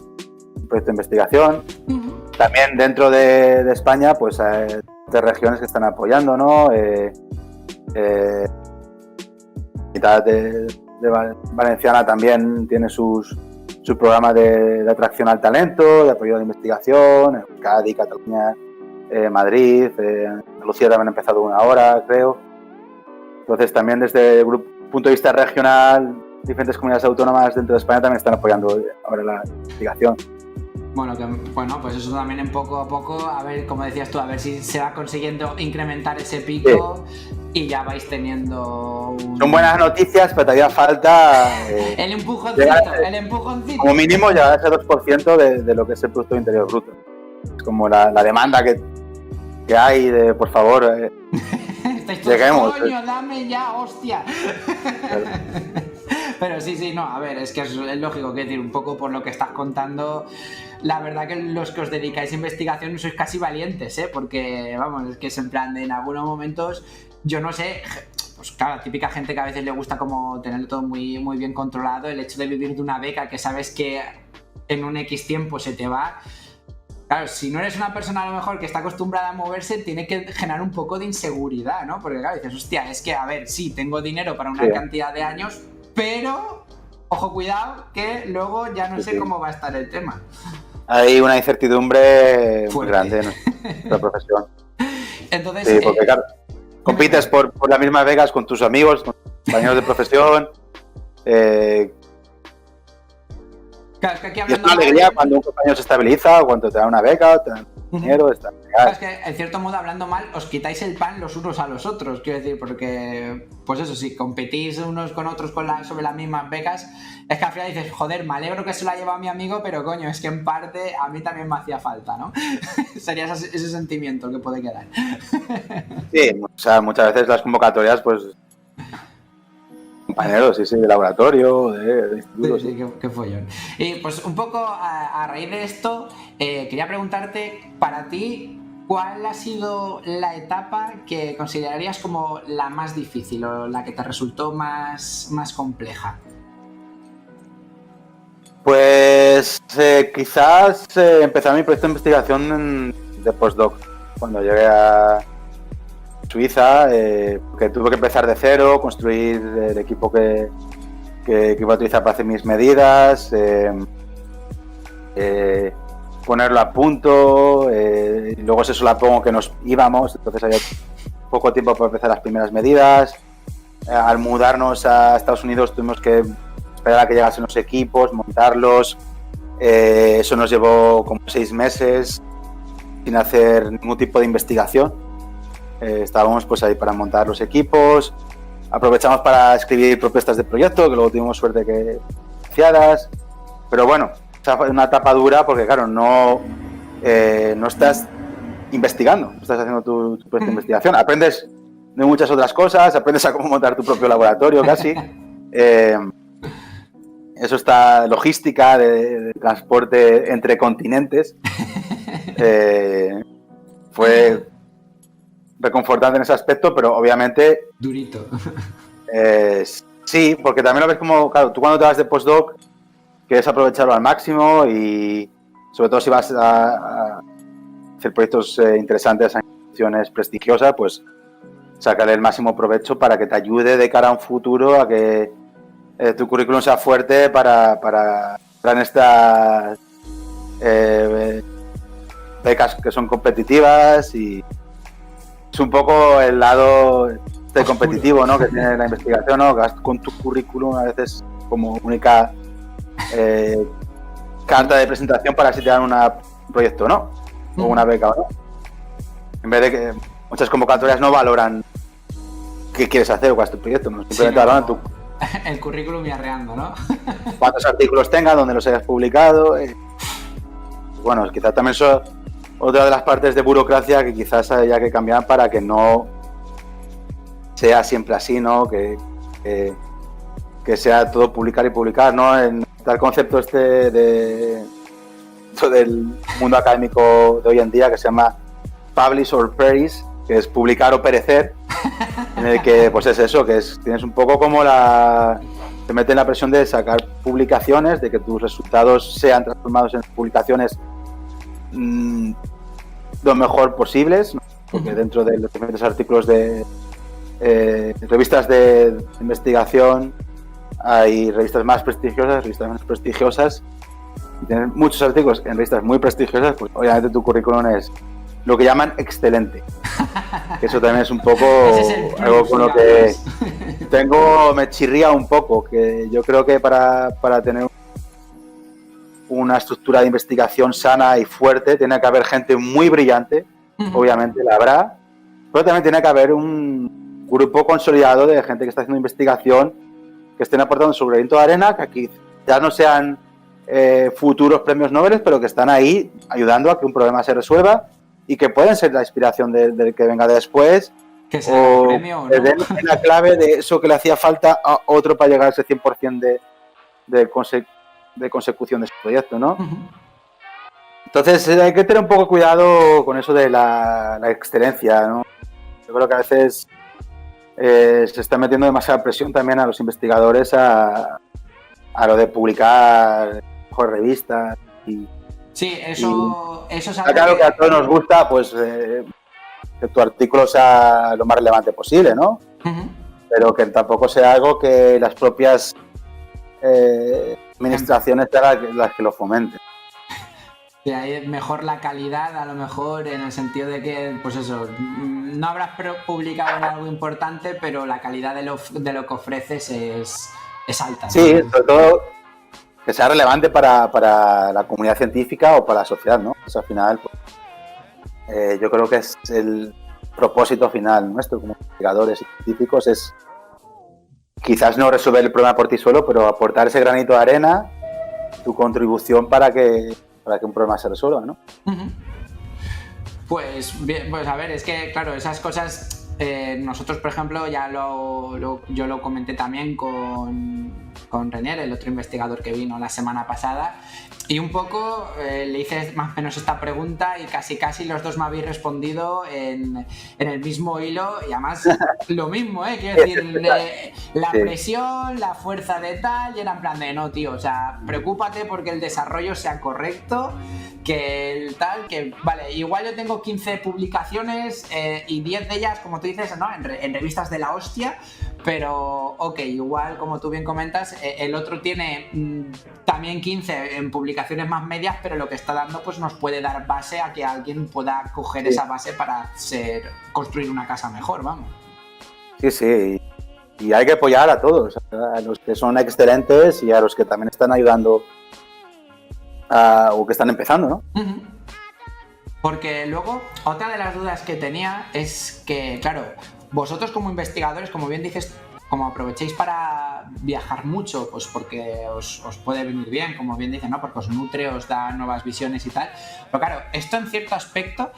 proyecto de investigación. También dentro de España, pues hay de regiones que están apoyando, ¿no? Mitad de Valenciana también tiene su programa de atracción al talento, de apoyo a la investigación, Cádiz, Cataluña, Madrid, Andalucía también ha empezado una hora, creo. Entonces también desde el punto de vista regional, diferentes comunidades autónomas dentro de España también están apoyando ahora la investigación. Bueno, pues eso también en poco a poco, a ver, como decías tú, a ver si se va consiguiendo incrementar ese pico y ya vais teniendo Son buenas noticias, pero todavía falta el empujoncito. Como mínimo llegar a ese 2% de lo que es el Producto Interior Bruto. Es como la demanda que hay de, por favor, lleguemos. Coño, dame ya, hostia. Pero sí, no, a ver, es que es lógico, que decir, un poco por lo que estás contando, la verdad que los que os dedicáis a investigación sois casi valientes, porque, vamos, es que es en plan de en algunos momentos, yo no sé, pues claro, típica gente que a veces le gusta como tener todo muy, muy bien controlado, el hecho de vivir de una beca que sabes que en un X tiempo se te va. Claro, si no eres una persona a lo mejor que está acostumbrada a moverse, tiene que generar un poco de inseguridad, ¿no? Porque claro, dices, hostia, es que, a ver, sí, tengo dinero para una cantidad de años, pero, ojo, cuidado, que luego ya no sé cómo va a estar el tema. Hay una incertidumbre muy grande en nuestra profesión. Entonces, sí, porque claro, compites por las mismas becas con tus amigos, con tus compañeros de profesión. Claro, es que aquí y es una alegría cuando un compañero se estabiliza o cuando te da una beca o te dan dinero. Claro, es que en cierto modo, hablando mal, os quitáis el pan los unos a los otros, quiero decir, porque, pues eso, si competís unos con otros sobre las mismas becas, es que al final dices, joder, me alegro que se lo ha llevado mi amigo, pero coño, es que en parte a mí también me hacía falta, ¿no? Sería ese sentimiento que puede quedar. Sí, o sea, muchas veces las convocatorias, pues, compañeros, de laboratorio, de instituto. Sí, qué follón. Y pues un poco a raíz de esto, quería preguntarte, para ti, ¿cuál ha sido la etapa que considerarías como la más difícil o la que te resultó más compleja? Pues quizás empezar mi proyecto de investigación de postdoc, cuando llegué a Suiza, que tuve que empezar de cero, construir el equipo que iba a utilizar para hacer mis medidas, ponerlo a punto, y luego se solapongo que nos íbamos, entonces había poco tiempo para empezar las primeras medidas. Al mudarnos a Estados Unidos tuvimos que esperar a que llegasen los equipos, montarlos, eso nos llevó como 6 meses sin hacer ningún tipo de investigación. Estábamos pues ahí para montar los equipos, aprovechamos para escribir propuestas de proyecto, que luego tuvimos suerte que financiadas, pero bueno, fue una etapa dura porque claro, no estás investigando, no estás haciendo tu proyecto de investigación, aprendes de muchas otras cosas, aprendes a cómo montar tu propio laboratorio casi, eso está, logística de transporte entre continentes, fue reconfortante en ese aspecto, pero obviamente durito. Sí, porque también lo ves como, claro, tú cuando te vas de postdoc quieres aprovecharlo al máximo y sobre todo si vas a hacer proyectos interesantes a instituciones prestigiosas, pues sacarle el máximo provecho para que te ayude de cara a un futuro a que tu currículum sea fuerte para en estas becas que son competitivas, y es un poco el lado competitivo, ¿no?, que tiene la investigación, ¿no?, con tu currículum a veces como única carta de presentación para si te dan un proyecto, ¿no?, o una beca, ¿no? En vez de que muchas convocatorias no valoran qué quieres hacer o cuál es tu proyecto, ¿no? Simplemente valoran el currículum y arreando, ¿no? cuántos artículos tengas, dónde los hayas publicado. Bueno, quizás también eso otra de las partes de burocracia que quizás haya que cambiar para que no sea siempre así, ¿no? Que sea todo publicar y publicar, ¿no? El concepto del mundo académico de hoy en día que se llama publish or perish, que es publicar o perecer, en el que pues es eso, que tienes un poco como te meten la presión de sacar publicaciones, de que tus resultados sean transformados en publicaciones lo mejor posibles, ¿no? Porque dentro de los diferentes artículos de revistas de investigación hay revistas más prestigiosas, revistas menos prestigiosas, y tener muchos artículos en revistas muy prestigiosas, pues obviamente tu currículum es lo que llaman excelente. Eso también es un poco algo con lo que me chirría un poco, que yo creo que para tener una estructura de investigación sana y fuerte, tiene que haber gente muy brillante, obviamente la habrá, pero también tiene que haber un grupo consolidado de gente que está haciendo investigación, que estén aportando su granito de arena, que aquí ya no sean futuros premios Nobel, pero que están ahí ayudando a que un problema se resuelva y que pueden ser la inspiración del que venga después, que sea el premio, ¿no? Den la clave de eso que le hacía falta a otro para llegar a ese 100% de consecución de su proyecto, ¿no? Entonces hay que tener un poco cuidado con eso de la excelencia, ¿no? Yo creo que a veces se está metiendo demasiada presión también a los investigadores a lo de publicar mejores revistas y sí, eso es algo claro que a todos nos gusta, pues que tu artículo sea lo más relevante posible, ¿no? Pero que tampoco sea algo que las propias administraciones sean las que lo fomenten. Sí, hay mejor la calidad, a lo mejor, en el sentido de que, pues eso, no habrás publicado en algo importante, pero la calidad de lo que ofreces es alta. Sí, ¿no? Sobre todo que sea relevante para la comunidad científica o para la sociedad, ¿no? Pues al final, pues, yo creo que es el propósito final nuestro como investigadores y científicos, es quizás no resolver el problema por ti solo, pero aportar ese granito de arena, tu contribución para que un problema se resuelva, ¿no? Pues bien, pues a ver, es que claro, esas cosas nosotros, por ejemplo, yo lo comenté también con Renier, el otro investigador que vino la semana pasada, y un poco le hice más o menos esta pregunta y casi los dos me habéis respondido en el mismo hilo, y además lo mismo, quiero decir, la presión, la fuerza de tal, y era en plan de no, tío, o sea, preocúpate porque el desarrollo sea correcto, que el tal, que vale, igual yo tengo 15 publicaciones y 10 de ellas, como tú dices, ¿no? en revistas de la hostia, pero ok, igual como tú bien comentas, el otro tiene también 15 en publicaciones más medias, pero lo que está dando pues nos puede dar base a que alguien pueda coger esa base para construir una casa mejor, vamos. Sí, y hay que apoyar a todos, a los que son excelentes y a los que también están ayudando o que están empezando, ¿no? Porque luego, otra de las dudas que tenía es que, claro, vosotros como investigadores, como bien dices, como aprovechéis para viajar mucho, pues porque os puede venir bien, como bien dicen, ¿no? Porque os nutre, os da nuevas visiones y tal. Pero claro, esto en cierto aspecto,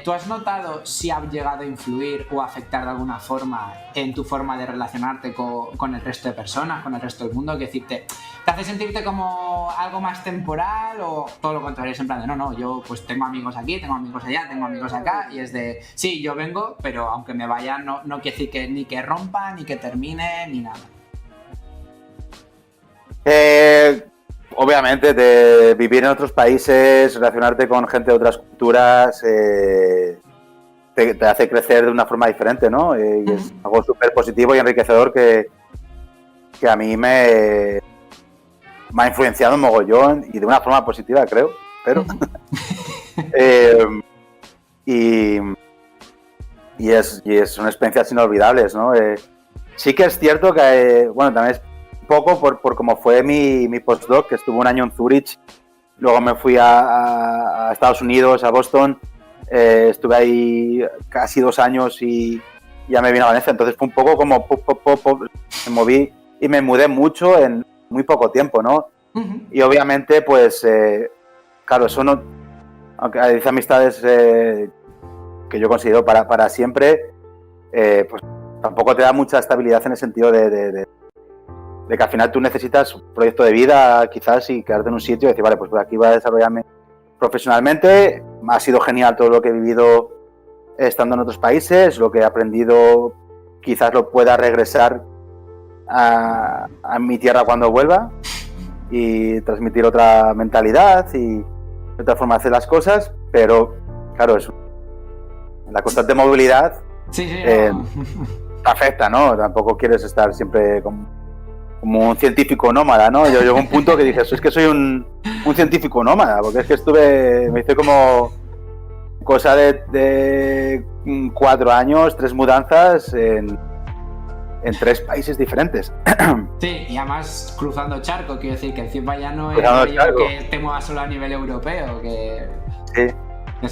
¿tú has notado si ha llegado a influir o afectar de alguna forma en tu forma de relacionarte con el resto de personas, con el resto del mundo? Es decir, ¿te hace sentirte como algo más temporal o todo lo contrario? Es en plan de no, yo pues tengo amigos aquí, tengo amigos allá, tengo amigos acá, y es de, sí, yo vengo, pero aunque me vaya no quiere decir que ni que rompa, ni que termine, ni nada. Obviamente, de vivir en otros países, relacionarte con gente de otras culturas, te hace crecer de una forma diferente, ¿no? Y es algo súper positivo y enriquecedor que a mí me ha influenciado un mogollón y de una forma positiva, creo, pero y son experiencias inolvidables, ¿no? Sí que es cierto que, bueno, también es un poco por cómo fue mi postdoc, que estuvo un año en Zurich, luego me fui a Estados Unidos, a Boston, estuve ahí casi 2 años y ya me vine a Valencia, entonces fue un poco como me moví y me mudé mucho en muy poco tiempo, ¿no? Y obviamente, pues, claro, eso no, aunque hay amistades que yo considero para siempre, pues tampoco te da mucha estabilidad en el sentido de que al final tú necesitas un proyecto de vida quizás y quedarte en un sitio y decir, vale, pues por aquí voy a desarrollarme profesionalmente. Ha sido genial todo lo que he vivido estando en otros países, lo que he aprendido quizás lo pueda regresar a mi tierra cuando vuelva y transmitir otra mentalidad y otra forma de hacer las cosas, pero claro, la constante movilidad te afecta, ¿no? Tampoco quieres estar siempre como un científico nómada, ¿no? Yo llego a un punto que dices, es que soy un científico nómada, porque es que me hice como cosa de 4 años, 3 mudanzas en 3 países diferentes. Sí, y además cruzando charco, quiero decir que encima ya no es que te muevas solo a nivel europeo, que... Sí.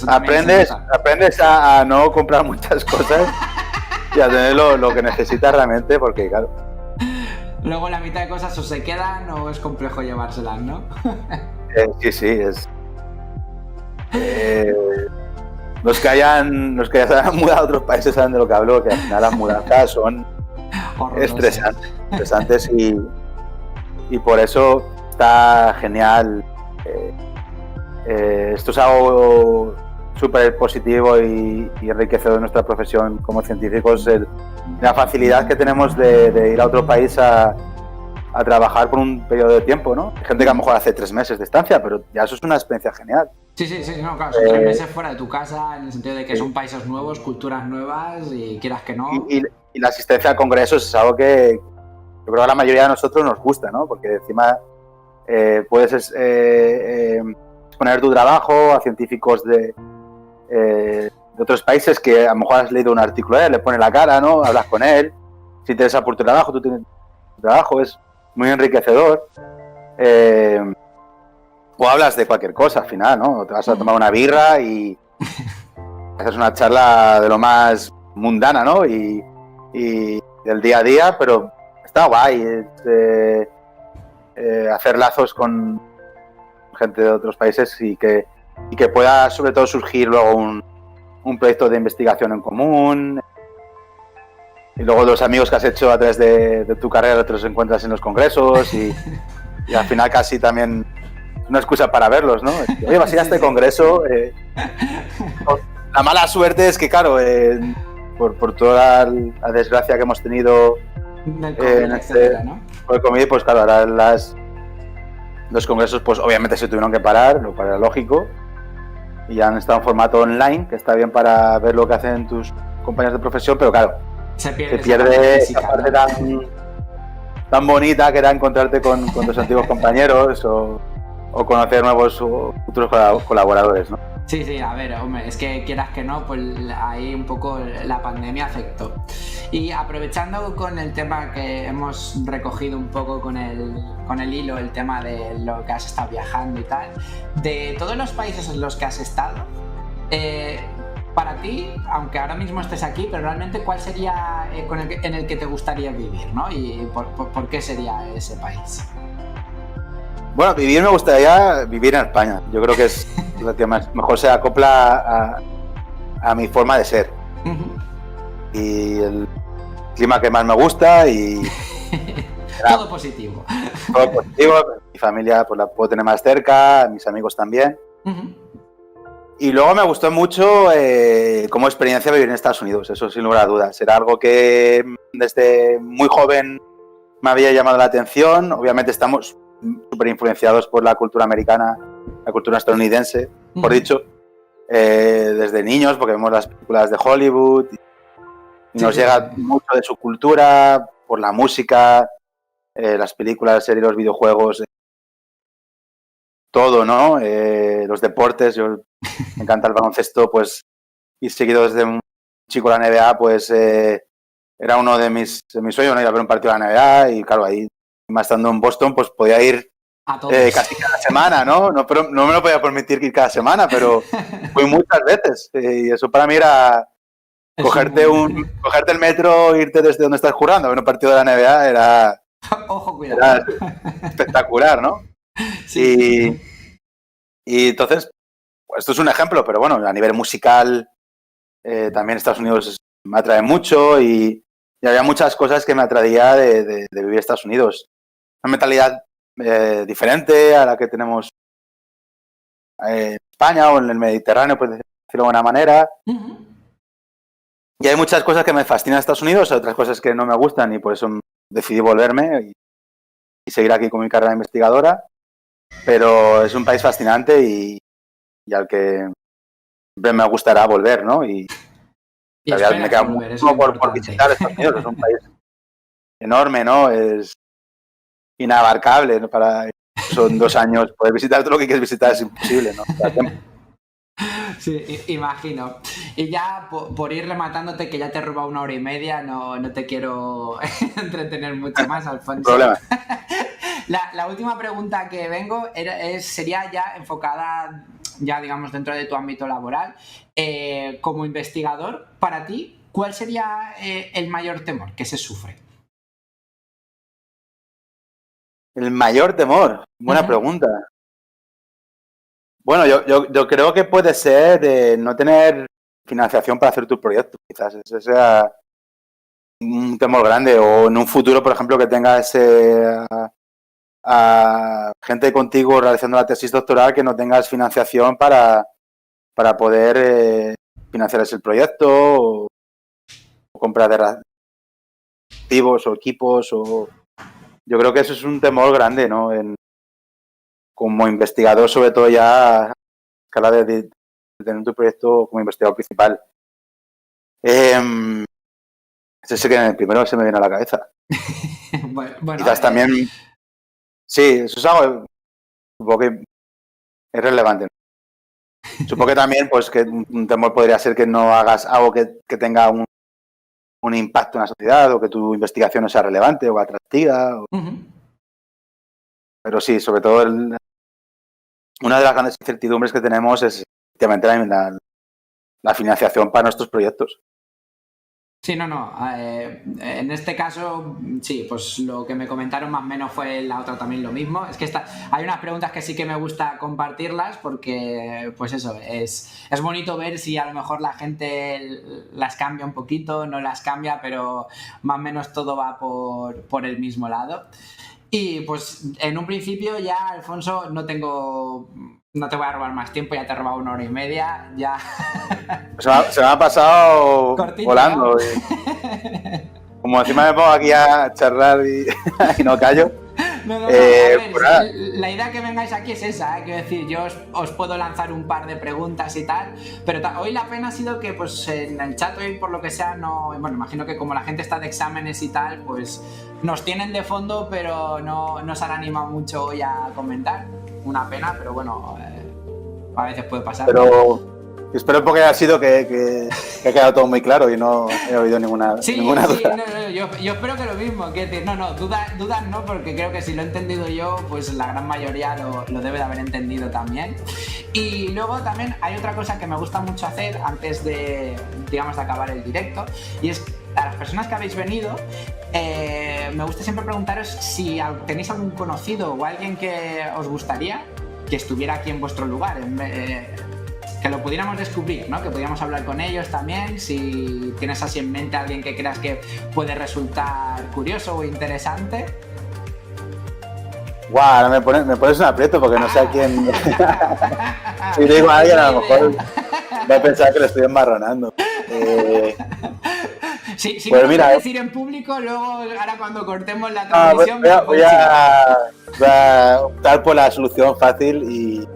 Aprendes a no comprar muchas cosas y a tener lo que necesitas realmente, porque claro... Luego la mitad de cosas o se quedan o es complejo llevárselas, ¿no? Sí, es... los que ya se han mudado a otros países saben de lo que hablo, que al final las mudanzas son estresantes y por eso está genial. Esto es algo súper positivo y enriquecedor de nuestra profesión como científicos, la facilidad que tenemos de ir a otro país a trabajar por un periodo de tiempo, ¿no? Hay gente que a lo mejor hace 3 meses de estancia, pero ya eso es una experiencia genial. Sí, no, claro, son 3 meses fuera de tu casa, en el sentido de que son países nuevos, culturas nuevas y quieras que no. Y la asistencia a congresos es algo que yo creo que a la mayoría de nosotros nos gusta, ¿no? Porque encima puedes exponer tu trabajo a científicos de otros países que a lo mejor has leído un artículo de él, le pones la cara, ¿no? Hablas con él, si interesa por tu trabajo, tú tienes tu trabajo, es muy enriquecedor. O hablas de cualquier cosa al final, ¿no? Te vas a tomar una birra y haces una charla de lo más mundana, ¿no? Y del día a día, pero está guay. Hacer lazos con gente de otros países y que pueda sobre todo surgir luego un proyecto de investigación en común. Y luego los amigos que has hecho a través de tu carrera te los encuentras en los congresos y al final casi también una excusa para verlos, ¿no? Oye, vas a ir a este congreso. La mala suerte es que, claro, por toda la desgracia que hemos tenido por el COVID, pues claro, ahora los congresos, pues obviamente se tuvieron que parar, lo cual era lógico, y han estado en formato online, que está bien para ver lo que hacen tus compañeros de profesión, pero claro, se pierde esa parte tan bonita que era encontrarte con tus antiguos compañeros o conocer nuevos futuros colaboradores, ¿no? Sí, a ver, hombre, es que quieras que no, pues ahí un poco la pandemia afectó. Y aprovechando con el tema que hemos recogido un poco con el hilo, el tema de lo que has estado viajando y tal, de todos los países en los que has estado, para ti, aunque ahora mismo estés aquí, pero realmente ¿cuál sería en el que te gustaría vivir, ¿no? Y por qué sería ese país? Bueno, me gustaría vivir en España. Yo creo que es lo que mejor se acopla a mi forma de ser. Uh-huh. Y el clima que más me gusta y... Todo positivo. Todo positivo. Mi familia pues la puedo tener más cerca, mis amigos también. Uh-huh. Y luego me gustó mucho como experiencia vivir en Estados Unidos, eso sin lugar a dudas. Era algo que desde muy joven me había llamado la atención. Obviamente estamos súper influenciados por la cultura americana, la cultura estadounidense, por dicho, desde niños, porque vemos las películas de Hollywood y nos llega mucho de su cultura, por la música, las películas, las series, los videojuegos, todo, ¿no? Los deportes, me encanta el baloncesto, pues, y seguido desde un chico la NBA, pues, era uno de mis sueños, ¿no? Ir a ver un partido de la NBA y, claro, ahí, más estando en Boston, pues podía ir casi cada semana, ¿no? Pero no me lo podía permitir ir cada semana, pero fui muchas veces. Y eso para mí era cogerte el metro, irte desde donde estás jugando a ver un partido de la NBA, era, ojo, cuidado. Era espectacular, ¿no? Sí. Y entonces, pues, esto es un ejemplo, pero bueno, a nivel musical también Estados Unidos me atrae mucho y había muchas cosas que me atraía de vivir en Estados Unidos. Una mentalidad diferente a la que tenemos en España o en el Mediterráneo, por decirlo de alguna manera. Uh-huh. Y hay muchas cosas que me fascinan de Estados Unidos, otras cosas que no me gustan y por eso decidí volverme y seguir aquí con mi carrera investigadora. Pero es un país fascinante y al que me gustará volver, ¿no? Y me queda mucho por visitar Estados Unidos. Es un país enorme, ¿no? Es inabarcable, ¿no? Son 2 años. Poder visitar todo lo que quieres visitar es imposible, ¿no? Sí, imagino. Y ya por ir rematándote, que ya te he robado 1 hora y media, no te quiero entretener mucho más, Sin Alfonso. problema. La última pregunta que vengo sería ya enfocada, ya digamos, dentro de tu ámbito laboral. Como investigador, para ti, ¿cuál sería el mayor temor que se sufre? El mayor temor, buena pregunta. Bueno, yo creo que puede ser no tener financiación para hacer tu proyecto, quizás ese sea un temor grande, o en un futuro, por ejemplo, que tengas a gente contigo realizando la tesis doctoral que no tengas financiación para poder financiar ese proyecto o comprar de activos o equipos. Yo creo que eso es un temor grande, ¿no? Como investigador, sobre todo ya a escala de tener tu proyecto como investigador principal. Ese sí que el primero se me viene a la cabeza. Bueno, Quizás también, sí, eso es algo, supongo que es relevante. Supongo que también, pues, que un temor podría ser que no hagas algo que tenga un impacto en la sociedad, o que tu investigación no sea relevante o atractiva. Pero sí, sobre todo una de las grandes incertidumbres que tenemos es efectivamente la financiación para nuestros proyectos. Sí, no. En este caso, sí, pues lo que me comentaron más o menos fue la otra también lo mismo. Es que hay unas preguntas que sí que me gusta compartirlas porque, pues eso, es bonito ver si a lo mejor la gente las cambia un poquito, no las cambia, pero más o menos todo va por el mismo lado. Y pues en un principio ya, Alfonso, no te voy a robar más tiempo, ya te he robado 1 hora y media, ya. Se me ha pasado Cortito, volando. ¿no? Como encima me pongo aquí a charlar y no callo. No, a ver, pues nada. la idea que vengáis aquí es esa, quiero decir, yo os puedo lanzar un par de preguntas y tal, pero hoy la pena ha sido que pues en el chat hoy por lo que sea bueno, imagino que como la gente está de exámenes y tal, pues nos tienen de fondo, pero no se han animado mucho hoy a comentar, una pena, pero bueno, a veces puede pasar. Pero espero porque haya sido que ha quedado todo muy claro y no he oído ninguna duda. No, yo espero que lo mismo, quiero decir, dudas no, porque creo que si lo he entendido yo, pues la gran mayoría lo debe de haber entendido también. Y luego también hay otra cosa que me gusta mucho hacer antes de, digamos, de acabar el directo, y es a las personas que habéis venido, me gusta siempre preguntaros si tenéis algún conocido o alguien que os gustaría que estuviera aquí en vuestro lugar, que lo pudiéramos descubrir, ¿no? Que pudiéramos hablar con ellos también, si tienes así en mente a alguien que creas que puede resultar curioso o interesante. Guau, me pones un aprieto porque no sé a quién. Si digo a alguien, a lo mejor va a pensar que lo estoy embarronando. Si pues no mira, lo decir en público, luego ahora cuando cortemos la transmisión voy a optar por la solución fácil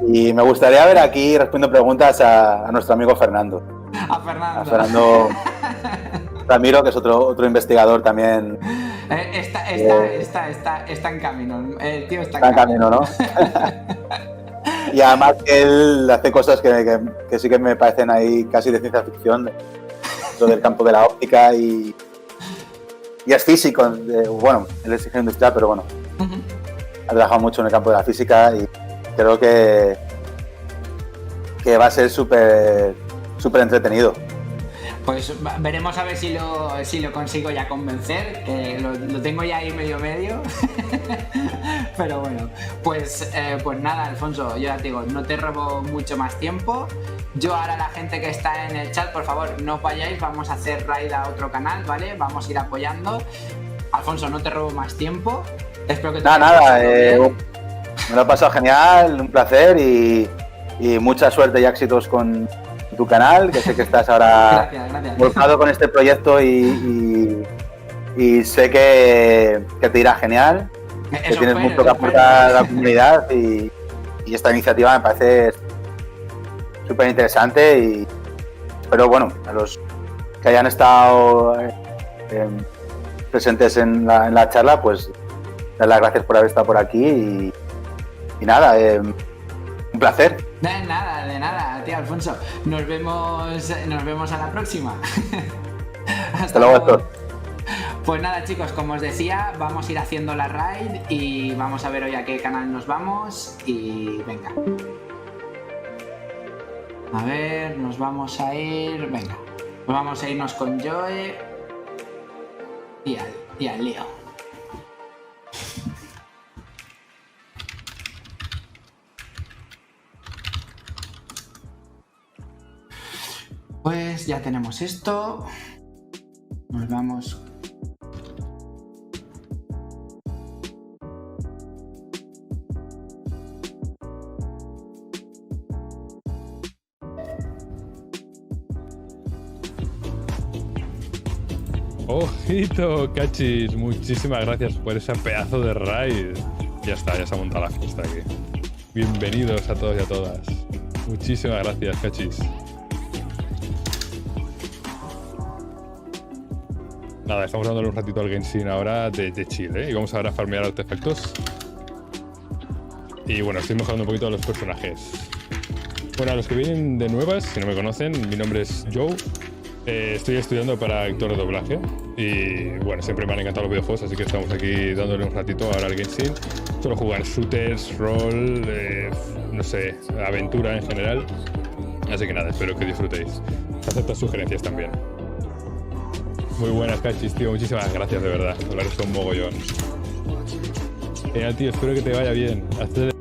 y me gustaría ver aquí respondiendo preguntas a nuestro amigo Fernando. A Fernando. A Fernando Ramiro, que es otro investigador también. Está en camino. El tío está en camino, ¿no? Y además que él hace cosas que sí que me parecen ahí casi de ciencia ficción, dentro del campo de la óptica y es físico. Bueno, él es ingeniero industrial, pero bueno, ha trabajado mucho en el campo de la física y creo que va a ser súper entretenido. Pues veremos a ver si lo consigo ya convencer, que lo tengo ya ahí medio. Pero bueno, pues nada, Alfonso, yo ya te digo, no te robo mucho más tiempo. Yo ahora, la gente que está en el chat, por favor, no os vayáis, vamos a hacer raid a otro canal, ¿vale? Vamos a ir apoyando. Alfonso, no te robo más tiempo. Espero que te me lo he pasado genial, un placer y mucha suerte y éxitos con tu canal, que sé que estás ahora volcado con este proyecto y sé que te irá genial, que tienes mucho que aportar a la comunidad y esta iniciativa me parece súper interesante y espero, bueno, a los que hayan estado presentes en la charla, pues dar las gracias por haber estado por aquí y nada, Un placer. De nada, tío Alfonso. Nos vemos a la próxima. Hasta luego, Héctor. Pues nada, chicos, como os decía, vamos a ir haciendo la raid y vamos a ver hoy a qué canal nos vamos y venga. A ver, nos vamos a ir... Venga, pues vamos a irnos con Joe y al lío. Pues ya tenemos esto. Nos vamos... Ojito, Cachis, muchísimas gracias por ese pedazo de raid. Ya está, ya se ha montado la fiesta aquí. Bienvenidos a todos y a todas. Muchísimas gracias, Cachis. Nada, estamos dándole un ratito al Genshin ahora de chill, ¿eh? Y vamos ahora a farmear artefactos. Y bueno, estoy mejorando un poquito a los personajes. Bueno, a los que vienen de nuevas, si no me conocen, mi nombre es Joe. Estoy estudiando para actor de doblaje y bueno, siempre me han encantado los videojuegos, así que estamos aquí dándole un ratito ahora al Genshin. Suelo jugar shooters, rol, no sé, aventura en general. Así que nada, espero que disfrutéis. Acepto sugerencias también. Muy buenas, Cachis, tío, muchísimas gracias de verdad. Hablaros con mogollón. Genial, tío, espero que te vaya bien. Hasta